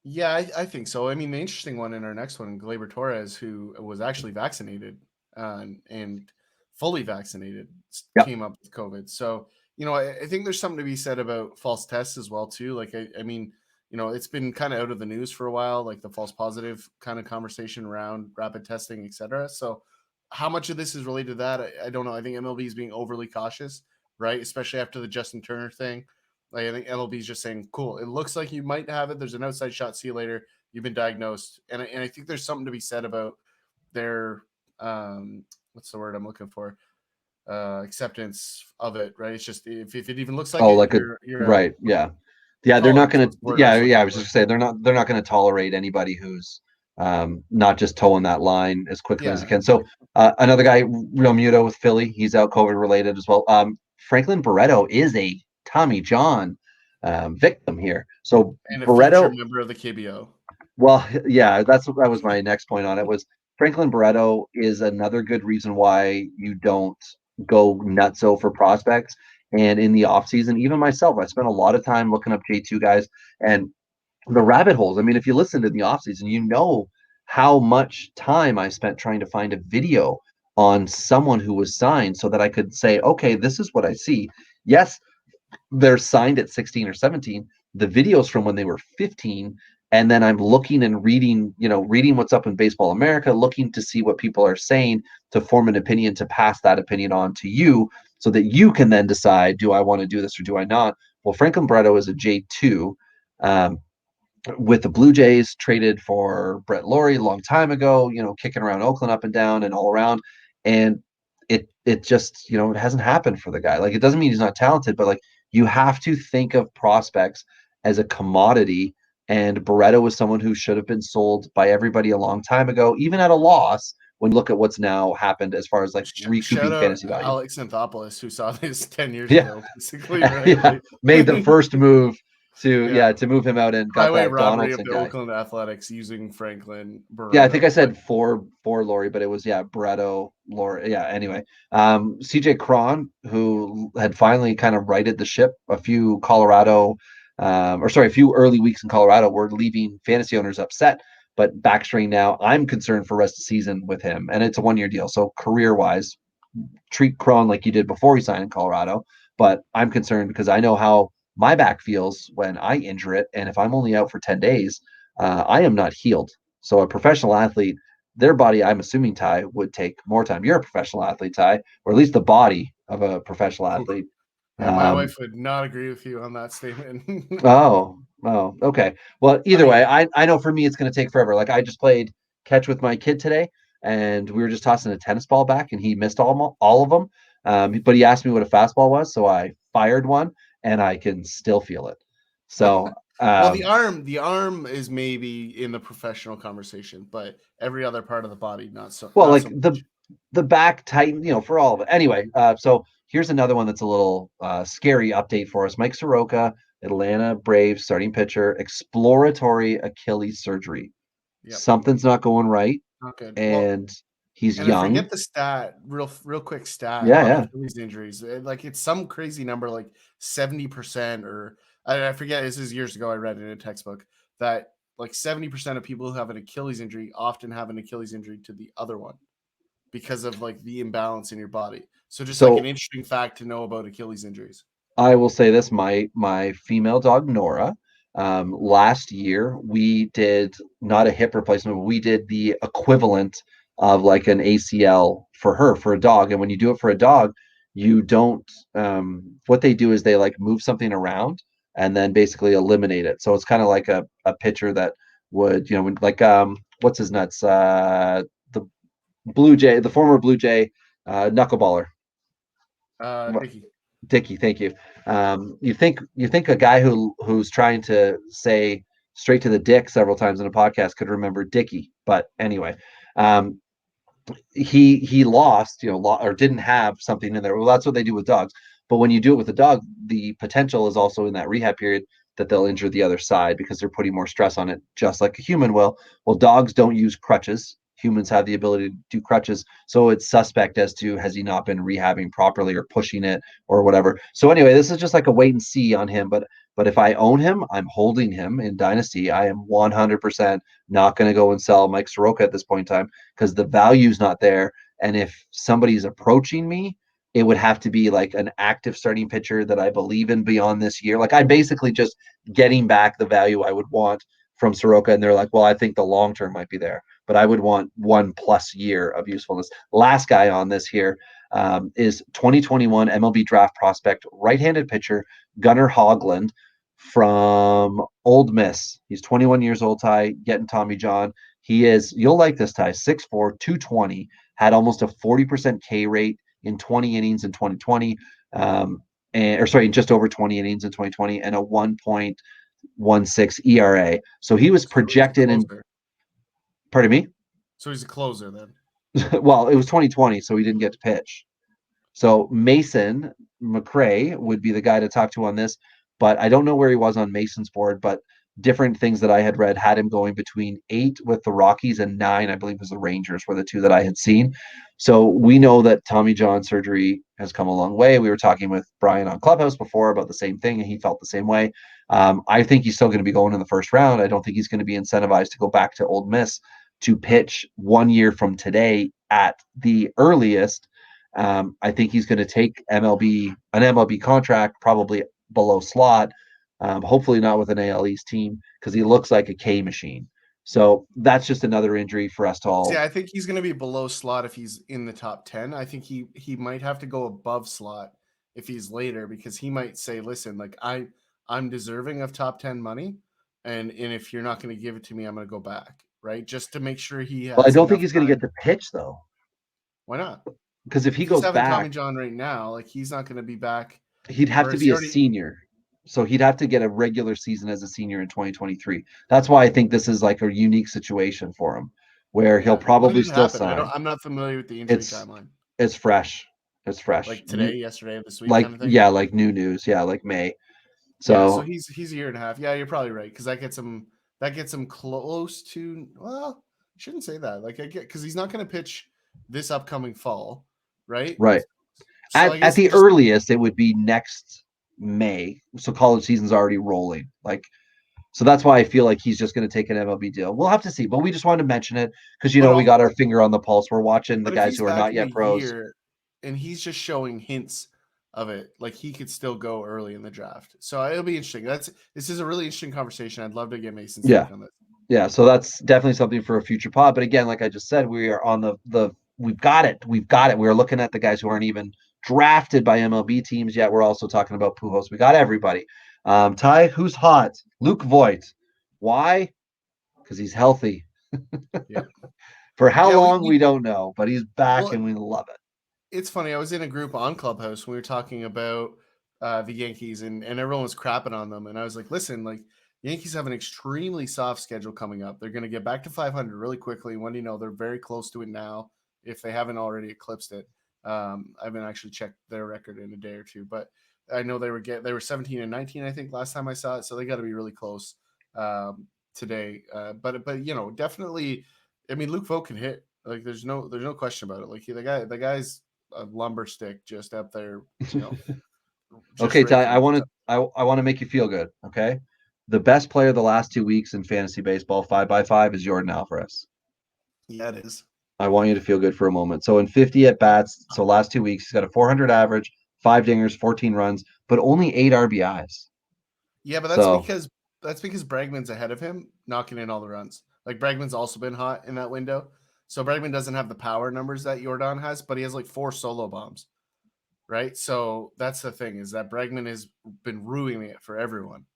yeah, I think so. I mean, the interesting one in our next one, Gleyber Torres, who was actually vaccinated and fully vaccinated, Yep. came up with COVID. So, I think there's something to be said about false tests as well, too. Like, I mean, it's been kind of out of the news for a while, like the false positive kind of conversation around rapid testing, etc. So how much of this is related to that? I don't know. I think MLB is being overly cautious, right? Especially after the Justin Turner thing. Like I think MLB is just saying, cool, it looks like you might have it. There's an outside shot. See you later. You've been diagnosed. And I think there's something to be said about their, what's the word I'm looking for? Acceptance of it, right? It's just, if it even looks like it, Like you're right. out. Yeah. Yeah, they're not Tolerance going was to. the word I Yeah, was yeah. looking I was for. just saying they're not going to tolerate anybody who's not just towing that line as quickly as Yeah. they can. So another guy, Real Muto with Philly, he's out COVID related as well. Franklin Barreto is a Tommy John victim here. So And a future Barreto, member of the KBO. well, yeah, that was my next point on it. Was Franklin Barreto is another good reason why you don't go nutso for prospects. And in the offseason, even myself, I spent a lot of time looking up J2 guys and the rabbit holes. I mean, if you listened in the offseason, you know how much time I spent trying to find a video on someone who was signed so that I could say, okay, this is what I see. Yes, they're signed at 16 or 17. The videos from when they were 15. And then I'm looking and reading what's up in Baseball America, looking to see what people are saying to form an opinion, to pass that opinion on to you so that you can then decide, do I want to do this or do I not? Well, Franklin Barreto is a J2. With the Blue Jays, traded for Brett Laurie a long time ago, kicking around Oakland up and down and all around. And it just, it hasn't happened for the guy. Like, it doesn't mean he's not talented, but like, you have to think of prospects as a commodity. And Barreto was someone who should have been sold by everybody a long time ago, even at a loss, when you look at what's now happened as far as like Shout recouping out fantasy value. Alex Anthopoulos, who saw this 10 years Yeah. ago, basically, right? Yeah, Like, made the first move to Yeah. to move him out and got highway that robbery of Donaldson the guy. Oakland Athletics using Franklin Barreto. Yeah, I think I said four Laurie, but it was Barreto, Laurie. Yeah, anyway. CJ Cron, who had finally kind of righted the ship, a few early weeks in Colorado were leaving fantasy owners upset, but backstring now. I'm concerned for rest of the season with him, and it's a 1-year deal. So career-wise, treat Cron like you did before he signed in Colorado. But I'm concerned because I know how my back feels when I injure it, and if I'm only out for 10 days, I am not healed. So a professional athlete, their body, I'm assuming, Ty, would take more time. You're a professional athlete, Ty, or at least the body of a professional athlete. Yeah, my wife would not agree with you on that statement. Oh, okay. Well, either way, I know for me it's going to take forever. Like I just played catch with my kid today, and we were just tossing a tennis ball back, and he missed all of them. But he asked me what a fastball was, so I fired one, and I can still feel it. So, well, the arm is maybe in the professional conversation, but every other part of the body not so. Well, not like so the back tighten, for all of it. Anyway, so here's another one that's a little scary update for us. Mike Soroka, Atlanta Braves starting pitcher, exploratory Achilles surgery. Yep. Something's not going right, Not good. and he's And young. I forget the stat, real quick stat Yeah, on yeah. Achilles injuries. Like it's some crazy number, like 70%, or I forget. This is years ago. I read in a textbook that like 70% of people who have an Achilles injury often have an Achilles injury to the other one because of like the imbalance in your body. So just like an interesting fact to know about Achilles injuries. I will say this: my female dog Nora. Last year we did not a hip replacement, but we did the equivalent of like an ACL for her for a dog. And when you do it for a dog, you don't. What they do is they like move something around and then basically eliminate it. So it's kind of like a pitcher that would like what's his nuts the Blue Jay, the former Blue Jay knuckleballer. Dickey, thank you. You think a guy who's trying to say straight to the dick several times in a podcast could remember Dickey, but anyway, he lost, or didn't have something in there. Well, that's what they do with dogs. But when you do it with a dog, the potential is also in that rehab period that they'll injure the other side because they're putting more stress on it, just like a human will. Well, dogs don't use crutches. Humans have the ability to do crutches. So it's suspect as to has he not been rehabbing properly or pushing it or whatever. So anyway, this is just like a wait and see on him. But if I own him, I'm holding him in Dynasty. I am 100% not going to go and sell Mike Soroka at this point in time because the value's not there. And if somebody's approaching me, it would have to be like an active starting pitcher that I believe in beyond this year. Like I'm basically just getting back the value I would want from Soroka. And they're like, well, I think the long-term might be there, but I would want 1+ year of usefulness. Last guy on this here is 2021 MLB draft prospect, right-handed pitcher, Gunnar Hoglund from Old Miss. He's 21 years old, Ty, getting Tommy John. He is, you'll like this, Ty, 6'4", 220, had almost a 40% K rate in 20 innings in 2020, just over 20 innings in 2020, and a 1.16 ERA. So he was projected in. Pardon me? So he's a closer then. Well, it was 2020, so he didn't get to pitch. So Mason McRae would be the guy to talk to on this, but I don't know where he was on Mason's board, but different things that I had read had him going between 8 with the Rockies and 9, I believe was the Rangers were the two that I had seen. So we know that Tommy John surgery has come a long way. We were talking with Brian on Clubhouse before about the same thing, and he felt the same way. I think he's still going to be going in the first round. I don't think he's going to be incentivized to go back to Old Miss to pitch 1 year from today at the earliest. I think he's going to take an MLB contract, probably below slot. Hopefully not with an AL East team because he looks like a K machine. So that's just another injury for us to all. Yeah, I think he's going to be below slot if he's in the top 10. I think he might have to go above slot if he's later because he might say, listen, like I'm deserving of top 10 money. And if you're not going to give it to me, I'm going to go back, right? Just to make sure he has. Well, I don't think he's going to get the pitch though. Why not? Because if he goes back, Tommy John right now, like he's not going to be back. He'd have to be a senior. So he'd have to get a regular season as a senior in 2023. That's why I think this is like a unique situation for him. where he'll Yeah. When probably did it still happen? sign. I'm not familiar with the injury It's timeline. it's fresh. It's fresh. Like today, yesterday, this week, Like kind of thing. yeah, like new news. Yeah, like May. Yeah, so So he's a year and a half. Yeah, you're probably right because that gets him close to. Well, shouldn't say that. Like I get because he's not going to pitch this upcoming fall, right? right. So I At guess the earliest, it would be next May. So college season's already rolling. Like, so that's why I feel like he's just going to take an MLB deal. We'll have to see, but we just wanted to mention it because But we got our finger on the pulse. We're watching the but if guys he's who are back not in a yet pros. year and he's just showing hints of it, like he could still go early in the draft. So it'll be interesting. This is a really interesting conversation. I'd love to get Mason's take on this. Yeah, so that's definitely something for a future pod. But again, like I just said, we are on the we've got it. We've got it. We're looking at the guys who aren't even drafted by MLB teams yet. We're also talking about Pujols. We got everybody. Ty, who's hot? Luke Voigt. Why? Because he's healthy. Yep. For how Yeah, long, we don't know, but he's back Well, and we love it. It's funny. I was in a group on Clubhouse when we were talking about the Yankees and everyone was crapping on them. And I was like, listen, like Yankees have an extremely soft schedule coming up. They're going to get back to 500 really quickly. When they're very close to it now, if they haven't already eclipsed it. I haven't actually checked their record in a day or two, but I know they were 17 and 19, I think, last time I saw it. So they got to be really close today. But definitely. I mean, Luke Vogt can hit. Like, there's no question about it. Like, the guy's a lumber stick just up there. Okay, Ty, I want to make you feel good. Okay, the best player the last 2 weeks in fantasy baseball, 5x5, is Jordan Alvarez. Yeah, it is. I want you to feel good for a moment. So in 50 at bats, so last 2 weeks, he's got a 400 average, 5 dingers, 14 runs, but only 8 RBIs. Yeah, but that's because Bregman's ahead of him, knocking in all the runs. Like Bregman's also been hot in that window. So Bregman doesn't have the power numbers that Jordan has, but he has like 4 solo bombs. Right? So that's the thing, is that Bregman has been ruining it for everyone.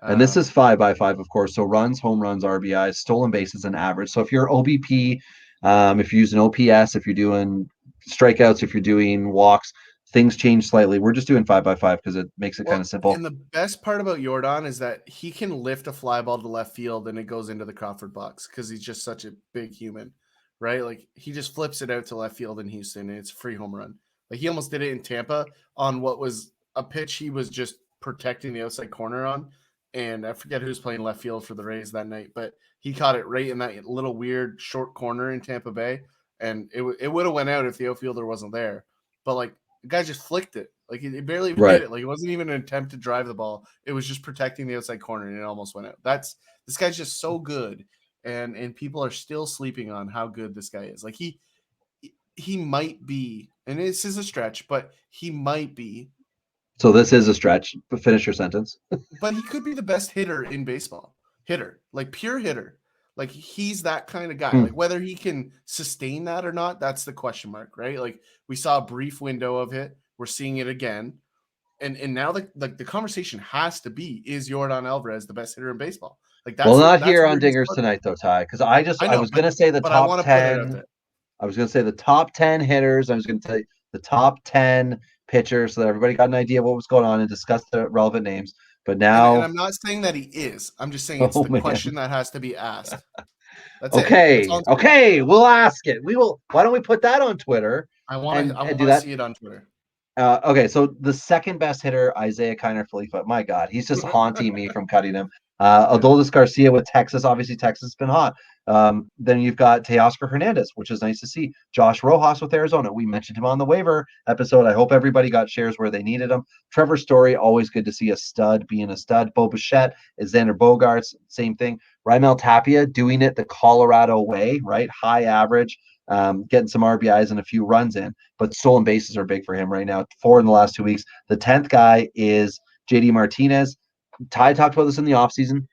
And this is 5x5, of course. So runs, home runs, RBIs, stolen bases, and average. So if you're OBP, if you're using OPS, if you're doing strikeouts, if you're doing walks, things change slightly. We're just doing 5x5 because it makes it kind of simple. And the best part about Jordan is that he can lift a fly ball to left field and it goes into the Crawford box because he's just such a big human, right? Like he just flips it out to left field in Houston and it's a free home run. Like he almost did it in Tampa on what was a pitch he was just protecting the outside corner on. And I forget who's playing left field for the Rays that night, but he caught it right in that little weird short corner in Tampa Bay. And it would have went out if the outfielder wasn't there. But like the guy just flicked it. Like he barely even hit it. Like it wasn't even an attempt to drive the ball. It was just protecting the outside corner and it almost went out. This guy's just so good. And people are still sleeping on how good this guy is. Like he might be, and this is a stretch, but he might be. So this is a stretch, but finish your sentence. But he could be the best hitter in baseball. Like pure hitter. Like he's that kind of guy. Like whether he can sustain that or not, that's the question mark, right? Like we saw a brief window of it. We're seeing it again. And now the conversation has to be, is Jordan Alvarez the best hitter in baseball? Like that's not here on Dingers tonight though, Ty, because I was gonna say the top 10. I was gonna say the top 10 hitters. I was gonna tell you the top 10 pitchers so that everybody got an idea what was going on and discuss the relevant names. But now, and I'm not saying that he is. I'm just saying it's the question that has to be asked. That's okay. Okay, we'll ask it. We will. Why don't we put that on Twitter? I want to see it on Twitter. Okay, so the second best hitter, Isaiah Kiner Felipe. My God, he's just haunting me from cutting him. Adolis Garcia with Texas. Obviously, Texas has been hot. Then you've got Teoscar Hernandez, which is nice to see. Josh Rojas with Arizona. We mentioned him on the waiver episode. I hope everybody got shares where they needed them. Trevor Story, always good to see a stud being a stud. Bo Bichette, Xander Bogaerts, same thing. Raimel Tapia doing it the Colorado way, right? High average. Getting some RBIs and a few runs in, but stolen bases are big for him right now. 4 in the last 2 weeks. The 10th guy is JD Martinez. Ty talked about this in the offseason.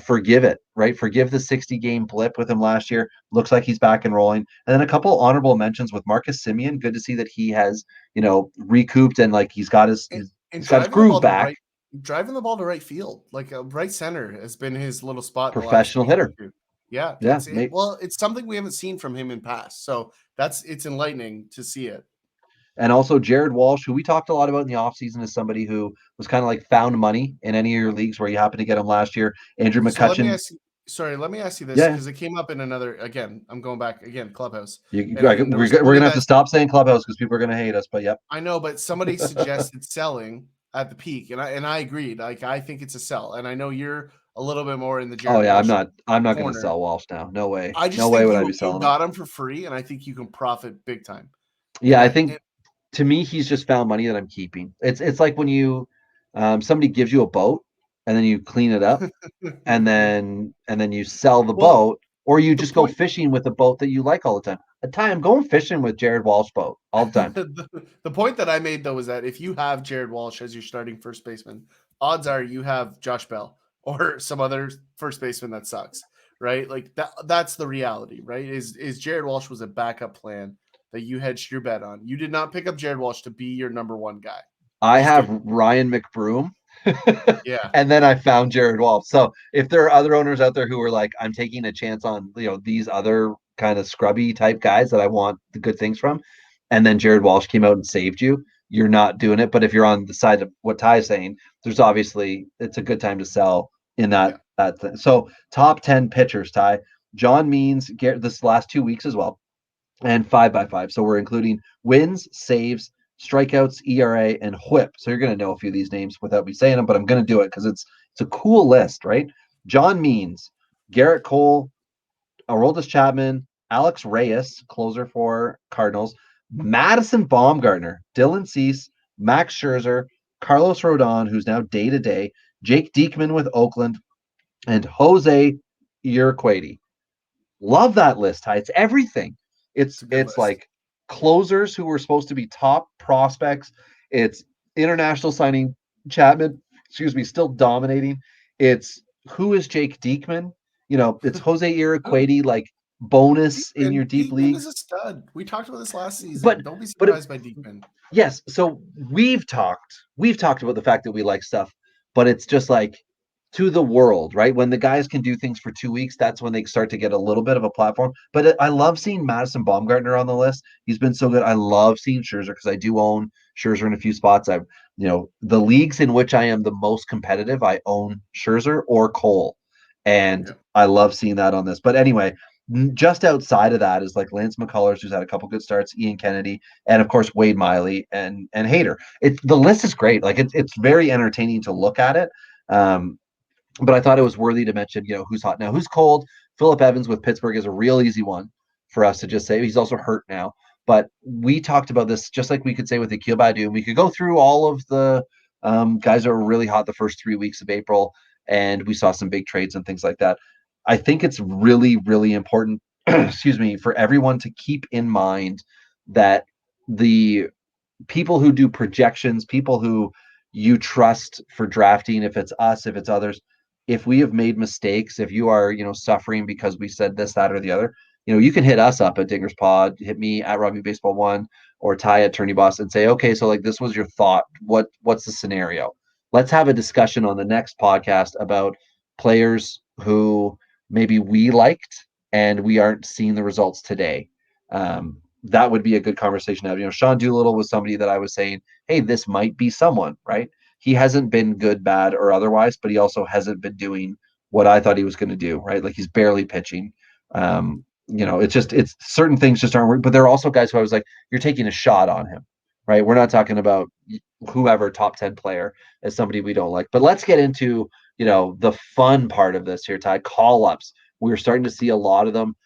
Forgive it, right? Forgive the 60-game blip with him last year. Looks like he's back and rolling. And then a couple honorable mentions with Marcus Simeon. Good to see that he has, recouped and like he's got his groove back. Driving the ball to right field, like a right center has been his little spot. Professional hitter. Yeah. It's something we haven't seen from him in past. So it's enlightening to see it. And also Jared Walsh, who we talked a lot about in the offseason, is somebody who was kind of like found money in any of your leagues where you happened to get him last year. Andrew McCutchen. Sorry, let me ask you this Yeah. because it came up in another. Again, I'm going back again. Clubhouse. We're And there was going somebody to have to that stop saying Clubhouse because people are going to hate us. But yep. I know, but somebody suggested selling at the peak, and I agreed. Like I think it's a sell, and I know you're a little bit more in the Oh Jared yeah, Walsh I'm not going to corner. sell Walsh now. No way. I No just way think would I be you selling him. got him for free, and I think you can profit big time. Yeah, I think to me he's just found money that I'm keeping. It's like when you somebody gives you a boat and then you clean it up and then you sell the Well, boat, or you the just go point fishing with a boat that you like all the time. I'm going fishing with Jared Walsh boat all the time. the point that I made though is that if you have Jared Walsh as your starting first baseman, odds are you have Josh Bell or some other first baseman that sucks, right? Like that's the reality, right? Is Jared Walsh was a backup plan that you hedged your bet on. You did not pick up Jared Walsh to be your number one guy. I Just have didn't. Ryan McBroom. Yeah. And then I found Jared Walsh. So if there are other owners out there who are like, I'm taking a chance on, these other kind of scrubby type guys that I want the good things from, and then Jared Walsh came out and saved you, you're not doing it. But if you're on the side of what Ty's saying, there's obviously it's a good time to sell in Yeah. that thing. So top 10 pitchers, Ty. John Means, this last 2 weeks as well, and 5x5. So we're including wins, saves, strikeouts, ERA, and WHIP. So you're going to know a few of these names without me saying them, but I'm going to do it because it's a cool list, right? John Means, Garrett Cole, Aroldis Chapman, Alex Reyes, closer for Cardinals, Madison Baumgartner, Dylan Cease, Max Scherzer, Carlos Rodon, who's now day-to-day, Jake Diekman with Oakland, and Jose Urquidy. Love that list, Ty. It's everything. It's a good It's list. like closers who were supposed to be top prospects. It's international signing Chapman, still dominating. It's who is Jake Diekman? It's Jose Urquidy, like bonus in your deep Diekman is leagues. a stud. We talked about this last But season. Don't be but surprised by Diekman. yes, so we've talked about the fact that we like stuff, but it's just like to the world, right? When the guys can do things for 2 weeks, that's when they start to get a little bit of a platform. But I love seeing Madison Baumgartner on the list. He's been so good. I love seeing Scherzer because I do own Scherzer in a few spots. The leagues in which I am the most competitive, I own Scherzer or Cole, and Yeah. I love seeing that on this. But anyway, just outside of that is like Lance McCullers, who's had a couple good starts, Ian Kennedy, and of course Wade Miley and Hader. The list is great. Like it's very entertaining to look at it. But I thought it was worthy to mention, who's hot now, who's cold. Phillip Evans with Pittsburgh is a real easy one for us to just say. He's also hurt now. But we talked about this just like we could say with Akil Baddoo. We could go through all of the guys that were really hot the first 3 weeks of April, and we saw some big trades and things like that. I think it's really, really important, excuse me, for everyone to keep in mind that the people who do projections, people who you trust for drafting, if it's us, if it's others, if we have made mistakes, if you are, suffering because we said this, that, or the other, you can hit us up at Diggers Pod, hit me at Robbie Baseball 1 or Ty at Tourney Boss and say, okay, so like this was your thought. What's the scenario? Let's have a discussion on the next podcast about players who maybe we liked and we aren't seeing the results today. That would be a good conversation to have. Sean Doolittle was somebody that I was saying, hey, this might be someone, right? He hasn't been good, bad, or otherwise, but he also hasn't been doing what I thought he was going to do, right? Like he's barely pitching. It's certain things just aren't working. But there are also guys who I was like, you're taking a shot on him, right? We're not talking about whoever top 10 player as somebody we don't like. But let's get into, the fun part of this here, Ty, call ups. We're starting to see a lot of them.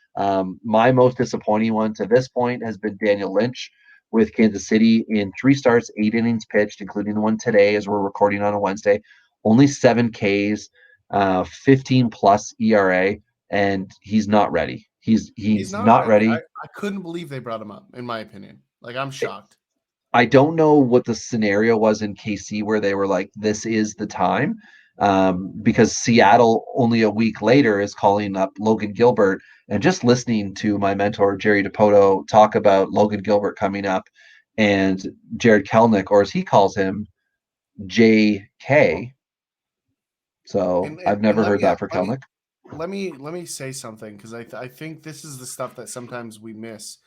My most disappointing one to this point has been Daniel Lynch with Kansas City in 3 starts, 8 innings pitched, including the one today as we're recording on a Wednesday. Only 7 Ks, 15 plus ERA, and he's not ready. He's not not ready. I couldn't believe they brought him up, in my opinion. Like I'm shocked. I don't know what the scenario was in KC where they were like, this is the time. Because Seattle only a week later is calling up Logan Gilbert, and just listening to my mentor Jerry DePoto talk about Logan Gilbert coming up and Jared Kelnick, or as he calls him, JK. So I've never heard that for Kelnick. Let me say something because I think this is the stuff that sometimes we miss.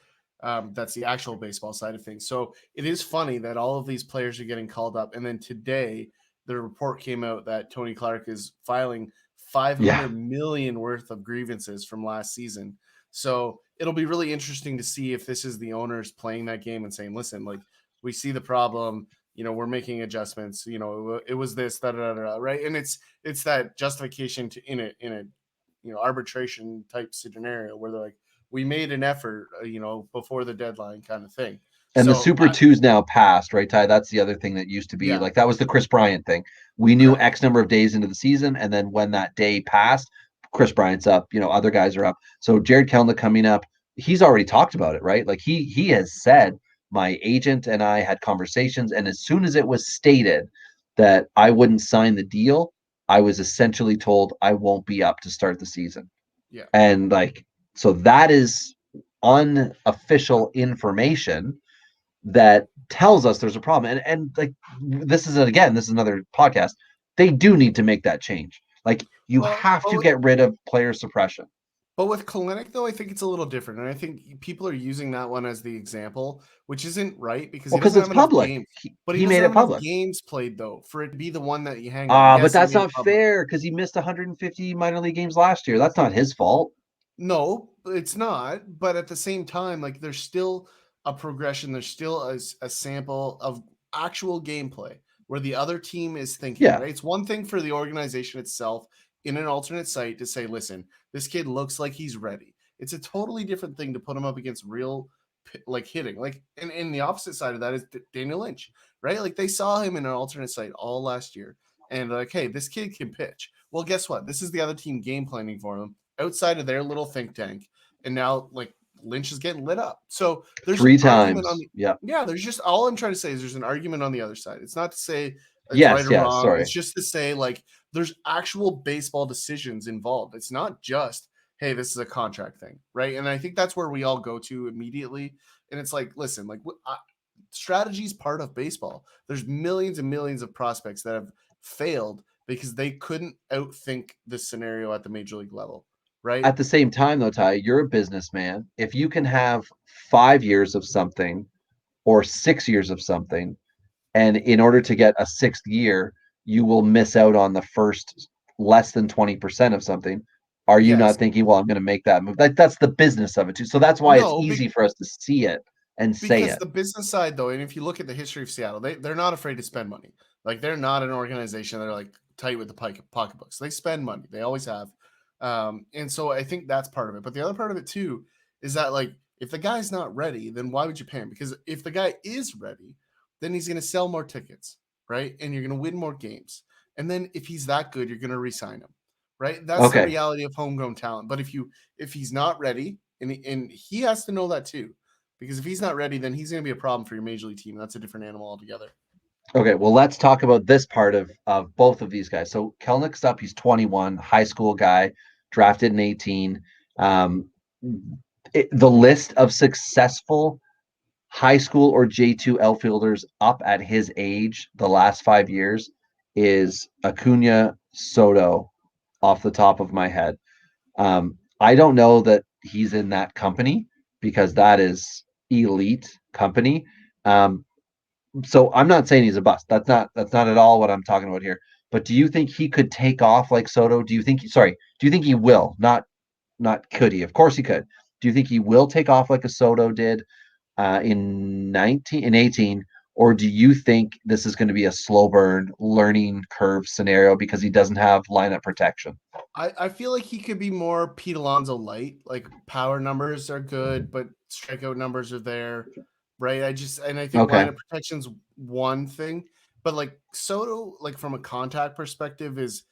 That's the actual baseball side of things. So it is funny that all of these players are getting called up, and then today the report came out that Tony Clark is filing 500 million worth of grievances from last season. So it'll be really interesting to see if this is the owners playing that game and saying, listen, like, we see the problem, we're making adjustments, it was this, right? And it's that justification in a arbitration type scenario where they're like, we made an effort, before the deadline kind of thing. And the So Super Twos now passed, right, Ty? That's the other thing that used to be like, that was the Chris Bryant thing. We knew Correct. X number of days into the season, and then when that day passed, Chris Bryant's up, other guys are up. So Jared Kelenic coming up, he's already talked about it, right? Like he has said, my agent and I had conversations, and as soon as it was stated that I wouldn't sign the deal, I was essentially told I won't be up to start the season. Yeah. And like, so that is unofficial information that tells us there's a problem. And like, this is another podcast. They do need to make that change. Like, you have to get rid of player suppression. But with Kelenic, though, I think it's a little different. And I think people are using that one as the example, which isn't right because he doesn't have enough games. But he doesn't have enough games played, though, for it to be the one that you hang on. But that's not fair because he missed 150 minor league games last year. That's not his fault. No, it's not. But at the same time, like, there's still a progression. There's still a sample of actual gameplay where the other team is thinking, right? It's one thing for the organization itself in an alternate site to say, listen, this kid looks like he's ready. It's a totally different thing to put him up against real, like, hitting. Like, and in the opposite side of that is Daniel Lynch, right? Like, they saw him in an alternate site all last year and like, hey, this kid can pitch. Well, guess what? This is the other team game planning for him outside of their little think tank. And now, like, Lynch is getting lit up. So there's 3 times. There's just, all I'm trying to say is there's an argument on the other side. It's not to say it's right or wrong. Sorry. It's just to say, like, there's actual baseball decisions involved. It's not just, hey, this is a contract thing, right? And I think that's where we all go to immediately. And it's like, listen, like, strategy is part of baseball. There's millions and millions of prospects that have failed because they couldn't outthink the scenario at the major league level, right? At the same time, though, Ty, you're a businessman. If you can have 5 years of something or 6 years of something, and in order to get a 6th year, you will miss out on the first less than 20% of something. Are you not thinking, well, I'm going to make that move? That's the business of it too. So that's why it's easy for us to see it and say it. Because the business side, though, and if you look at the history of Seattle, they're not afraid to spend money. Like, they're not an organization that are like tight with the pocketbooks. They spend money. They always have. And so I think that's part of it. But the other part of it too is that, like, if the guy's not ready, then why would you pay him? Because if the guy is ready, then he's going to sell more tickets, right? And you're going to win more games. And then if he's that good, you're going to re-sign him, right? That's the reality of homegrown talent. But if he's not ready, and he has to know that too, because if he's not ready, then he's going to be a problem for your major league team. That's a different animal altogether. Okay, well, let's talk about this part of both of these guys. So Kelenic's up, he's 21, high school guy, drafted in 18. The list of successful high school or J2 outfielders up at his age the last 5 years is Acuna, Soto, off the top of my head. I don't know that he's in that company because that is elite company. So I'm not saying he's a bust. That's not at all what I'm talking about here. But do you think he could take off like Soto? Do you think he will? Not could he? Of course he could. Do you think he will take off like a Soto did in 18, or do you think this is going to be a slow burn learning curve scenario because he doesn't have lineup protection? I feel like he could be more Pete Alonso light. Like, power numbers are good, but strikeout numbers are there, right? I think lineup protection's one thing, but like Soto, like from a contact perspective, is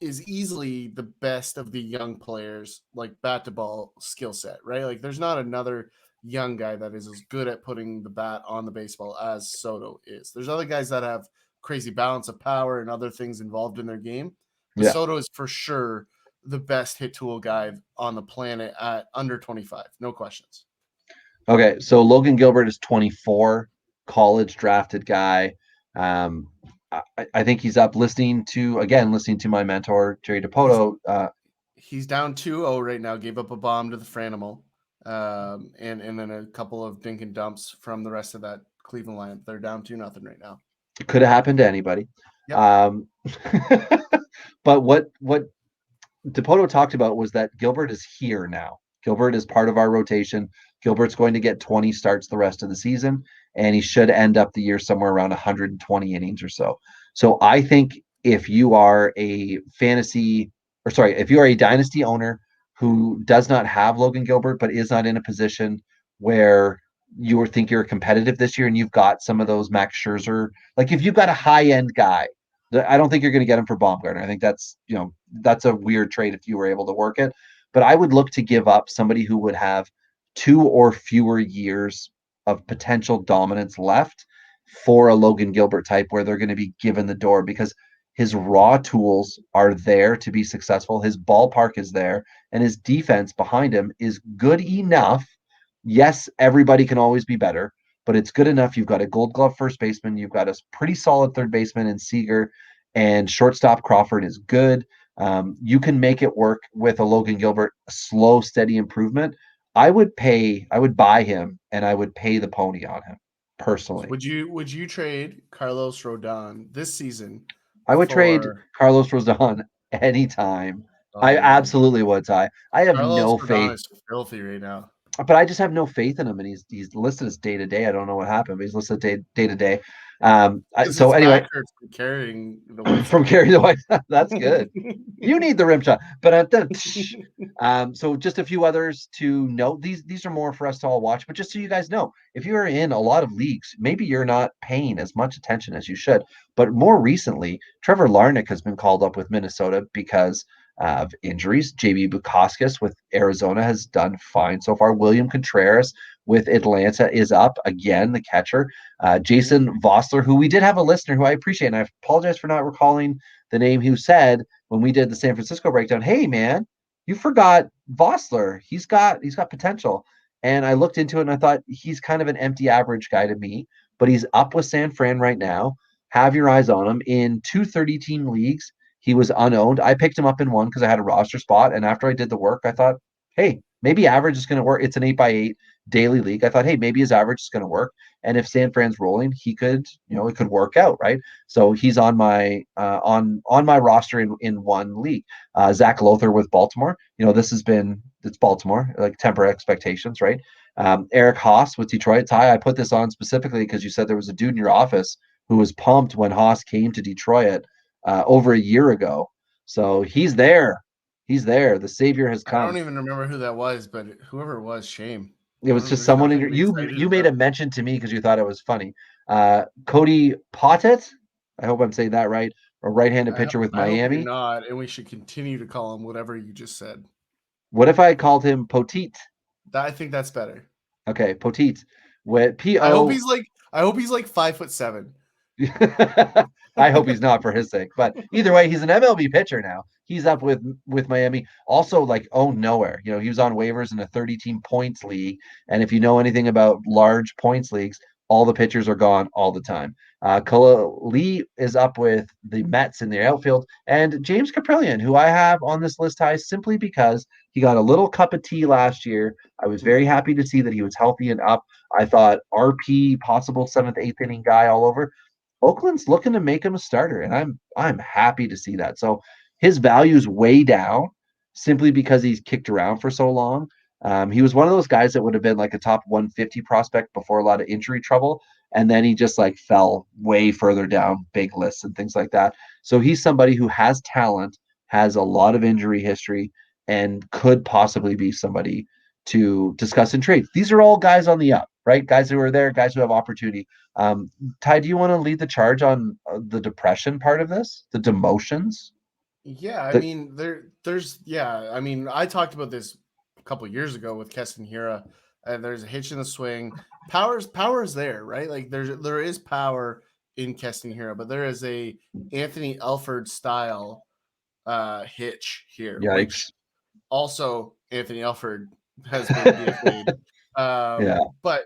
easily the best of the young players, like bat to ball skill set, right? Like, there's not another young guy that is as good at putting the bat on the baseball as Soto is. There's other guys that have crazy balance of power and other things involved in their game. But Soto is for sure the best hit tool guy on the planet at under 25. No questions. Okay, so Logan Gilbert is 24, college drafted guy. I think he's up listening to my mentor, Jerry Dipoto. He's down 2-0 right now, gave up a bomb to the Franimal. And then a couple of dink and dumps from the rest of that Cleveland lineup. They're down 2-0 right now. It could have happened to anybody. Yep. But what Dipoto talked about was that Gilbert is here now. Gilbert is part of our rotation. Gilbert's going to get 20 starts the rest of the season, and he should end up the year somewhere around 120 innings or so. So I think if you are a if you are a dynasty owner who does not have Logan Gilbert, but is not in a position where you think you're competitive this year and you've got some of those Max Scherzer, like if you've got a high end guy, I don't think you're going to get him for Baumgartner. I think that's a weird trade if you were able to work it. But I would look to give up somebody who would have 2 or fewer years of potential dominance left for a Logan Gilbert type where they're going to be given the door because his raw tools are there to be successful. His ballpark is there, and his defense behind him is good enough. Yes, everybody can always be better, but it's good enough. You've got a Gold Glove first baseman. You've got a pretty solid third baseman in Seager, and shortstop Crawford is good. You can make it work with a Logan Gilbert, a slow, steady improvement. I would buy him, and I would pay the pony on him personally. Would you trade Carlos Rodon this season? I would trade for Carlos Rodon anytime. I Oh man, absolutely would, Ty. I have Carlos no Rodon faith, is filthy right now. but I just have no faith in him, and he's listed as day to day. I don't know what happened, but he's listed day to day. Because So his anyway, back hurts from carrying the White from Sox. Carry the White, that's good. You need the rim shot, but so just a few others to note. These are more for us to all watch, but just so you guys know, if you are in a lot of leagues, maybe you're not paying as much attention as you should. But more recently, Trevor Larnick has been called up with Minnesota because of injuries. JB Bukauskas with Arizona has done fine so far. William Contreras with Atlanta is up again, the catcher. Jason Vossler, who we did have a listener who I appreciate, and I apologize for not recalling the name, who said when we did the San Francisco breakdown, hey man, you forgot Vossler. He's got potential. And I looked into it and I thought he's kind of an empty average guy to me, but he's up with San Fran right now. Have your eyes on him. In 230-team leagues, he was unowned. I picked him up in one because I had a roster spot. And after I did the work, I thought, hey, maybe average is going to work. It's an 8x8 daily league. I thought, hey, maybe his average is going to work. And if San Fran's rolling, he could, it could work out, right? So he's on my on my roster in one league. Zach Lothar with Baltimore. It's Baltimore, like temper expectations, right? Eric Haas with Detroit. Ty, I put this on specifically because you said there was a dude in your office who was pumped when Haas came to Detroit over a year ago. So he's there. He's there. The savior has I come. don't even remember who that was, but whoever it was, shame. It was just There's someone in nothing your to be excited you made a about. mention to me because you thought it was funny. Cody Pottet, I hope I'm saying that right, a right-handed pitcher with I hope you're Miami. not, and we should continue to call him whatever you just said. What if I called him Poteet? I think that's better. Okay, Poteet with I hope P-O. he's like 5'7". I hope he's not for his sake. But either way, he's an MLB pitcher now. He's up with Miami. Also, like, nowhere. He was on waivers in a 30-team points league. And if you know anything about large points leagues, all the pitchers are gone all the time. Lee is up with the Mets in the outfield. And James Kaprielian, who I have on this list, Ty, simply because he got a little cup of tea last year. I was very happy to see that he was healthy and up. I thought RP, possible 7th, 8th inning guy all over. Oakland's looking to make him a starter, and I'm happy to see that. So his value's way down simply because he's kicked around for so long. He was one of those guys that would have been like a top 150 prospect before a lot of injury trouble, and then he just like fell way further down big lists and things like that. So he's somebody who has talent, has a lot of injury history, and could possibly be somebody to discuss in trade. These are all guys on the up, right? Guys who are there, guys who have opportunity. Ty, do you want to lead the charge on the depression part of this, the demotions? Yeah, I mean, I mean, I talked about this a couple years ago with Keston Hira. There's a hitch in the swing. Power's there, right? Like there is power in Keston Hira, but there is a Anthony Elford style hitch here, which Yikes. also Anthony Elford has been DFA'd. Yeah. But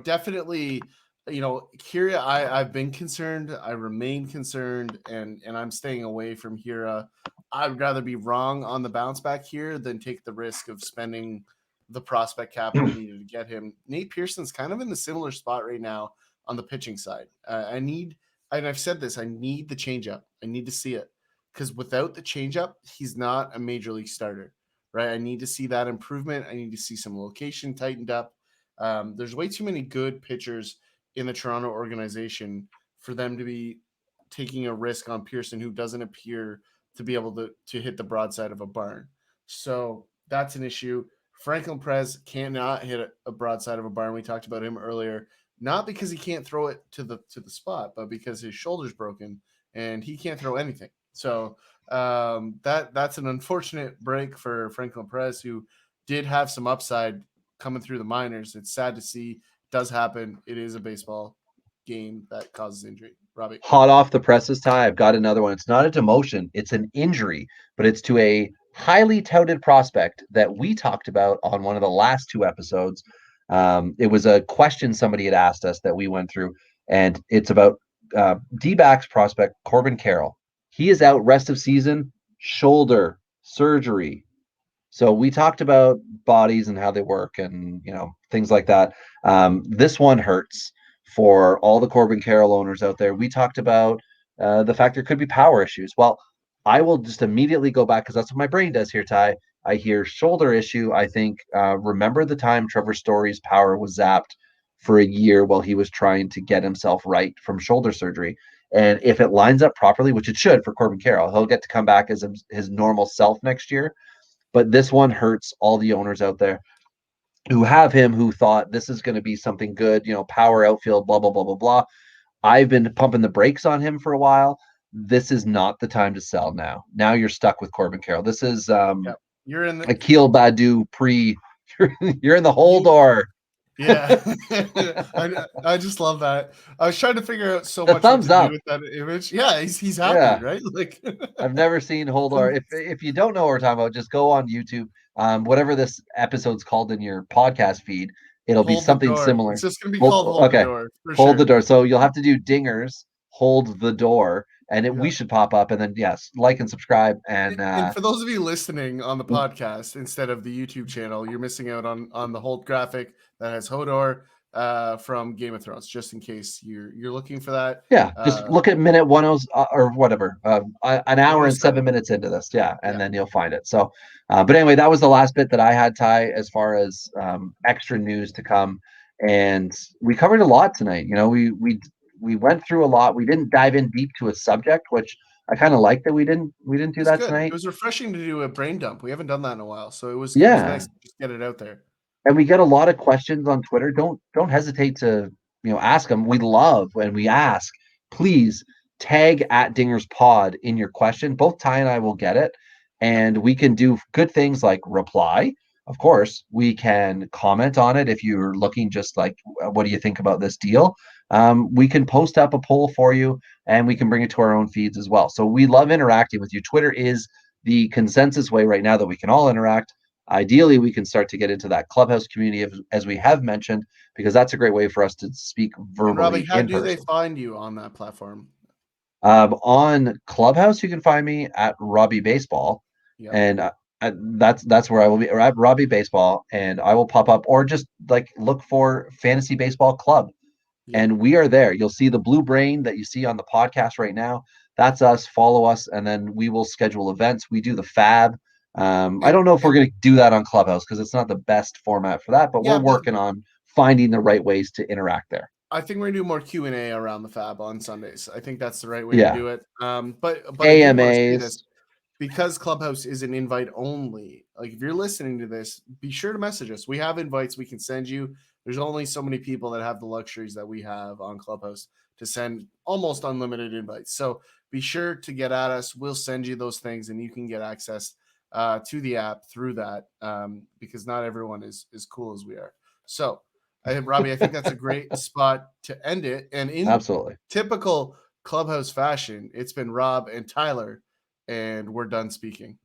definitely, Hira, I've been concerned. I remain concerned, and I'm staying away from Hira. I'd rather be wrong on the bounce back here than take the risk of spending the prospect capital needed to get him. Nate Pearson's kind of in the similar spot right now on the pitching side. And I've said this, I need the changeup. I need to see it because without the changeup, he's not a major league starter, right? I need to see that improvement. I need to see some location tightened up. There's way too many good pitchers in the Toronto organization for them to be taking a risk on Pearson, who doesn't appear to be able to hit the broadside of a barn. So that's an issue. Franklin Perez cannot hit a broadside of a barn. We talked about him earlier, not because he can't throw it to the spot, but because his shoulder's broken and he can't throw anything. So that's an unfortunate break for Franklin Perez, who did have some upside coming through the minors. It's sad to see. It does happen. It is a baseball game that causes injury. Robbie. Hot off the presses, Ty. I've got another one. It's not a demotion, it's an injury, but it's to a highly touted prospect that we talked about on one of the last 2 episodes. It was a question somebody had asked us that we went through, and it's about D-backs prospect Corbin Carroll. He is out rest of season, shoulder surgery. So we talked about bodies and how they work and, things like that. This one hurts for all the Corbin Carroll owners out there. We talked about the fact there could be power issues. Well, I will just immediately go back, because that's what my brain does here, Ty. I hear shoulder issue. I think, remember the time Trevor Story's power was zapped for a year while he was trying to get himself right from shoulder surgery. And if it lines up properly, which it should for Corbin Carroll, he'll get to come back as his normal self next year. But this one hurts all the owners out there who have him, who thought this is going to be something good, power outfield, blah, blah, blah, blah, blah. I've been pumping the brakes on him for a while. This is not the time to sell now. Now you're stuck with Corbin Carroll. This is You're in the Akil Badu you're in the hole door. Yeah. I just love that. I was trying to figure out so The much thumbs what to up. do with that image. Yeah, he's happy, Yeah. right? Like I've never seen Holdor. If you don't know what we're talking about, just go on YouTube. Whatever this episode's called in your podcast feed, it'll be Hold the something door. similar. It's just gonna be called Hold the okay. Door. For Hold sure. the door. So you'll have to do dingers, hold the door, and we Yeah. should pop up. And then yes, like and subscribe. And for those of you listening on the podcast instead of the YouTube channel, you're missing out on the Hold graphic that has Hodor from Game of Thrones, just in case you're looking for that. yeah, just look at minute 10 or whatever, an hour and 7 minutes into this. Yeah, and then you'll find it. So, but anyway, that was the last bit that I had, Ty, as far as extra news to come. And we covered a lot tonight. We went through a lot. We didn't dive in deep to a subject, which I kind of like that we didn't do that good. tonight. It was refreshing to do a brain dump. We haven't done that in a while, so it was nice to just get it out there. And we get a lot of questions on Twitter. Don't hesitate to ask them. We love when we ask. Please tag @DingersPod in your question. Both Ty and I will get it, and we can do good things like reply. Of course, we can comment on it if you're looking just like, what do you think about this deal? We can post up a poll for you, and we can bring it to our own feeds as well. So we love interacting with you. Twitter is the consensus way right now that we can all interact. Ideally, we can start to get into that Clubhouse community, as we have mentioned, because that's a great way for us to speak verbally. And Robbie, how in do person. they find you on that platform? On Clubhouse, you can find me at Robbie Baseball, and that's where I will be, or at Robbie Baseball, and I will pop up, or just like look for Fantasy Baseball Club, and we are there. You'll see the blue brain that you see on the podcast right now. That's us. Follow us, and then we will schedule events. We do the Fab. I don't know if we're going to do that on Clubhouse because it's not the best format for that, but we're working on finding the right ways to interact there. I think we're going to do more Q&A around the Fab on Sundays. I think that's the right way to do it. But AMAs. Because Clubhouse is an invite only, like if you're listening to this, be sure to message us. We have invites we can send you. There's only so many people that have the luxuries that we have on Clubhouse to send almost unlimited invites. So be sure to get at us. We'll send you those things and you can get access to the app through that, because not everyone is as cool as we are. So Robbie, I think that's a great spot to end it. And in absolutely typical Clubhouse fashion, it's been Rob and Tyler, and we're done speaking.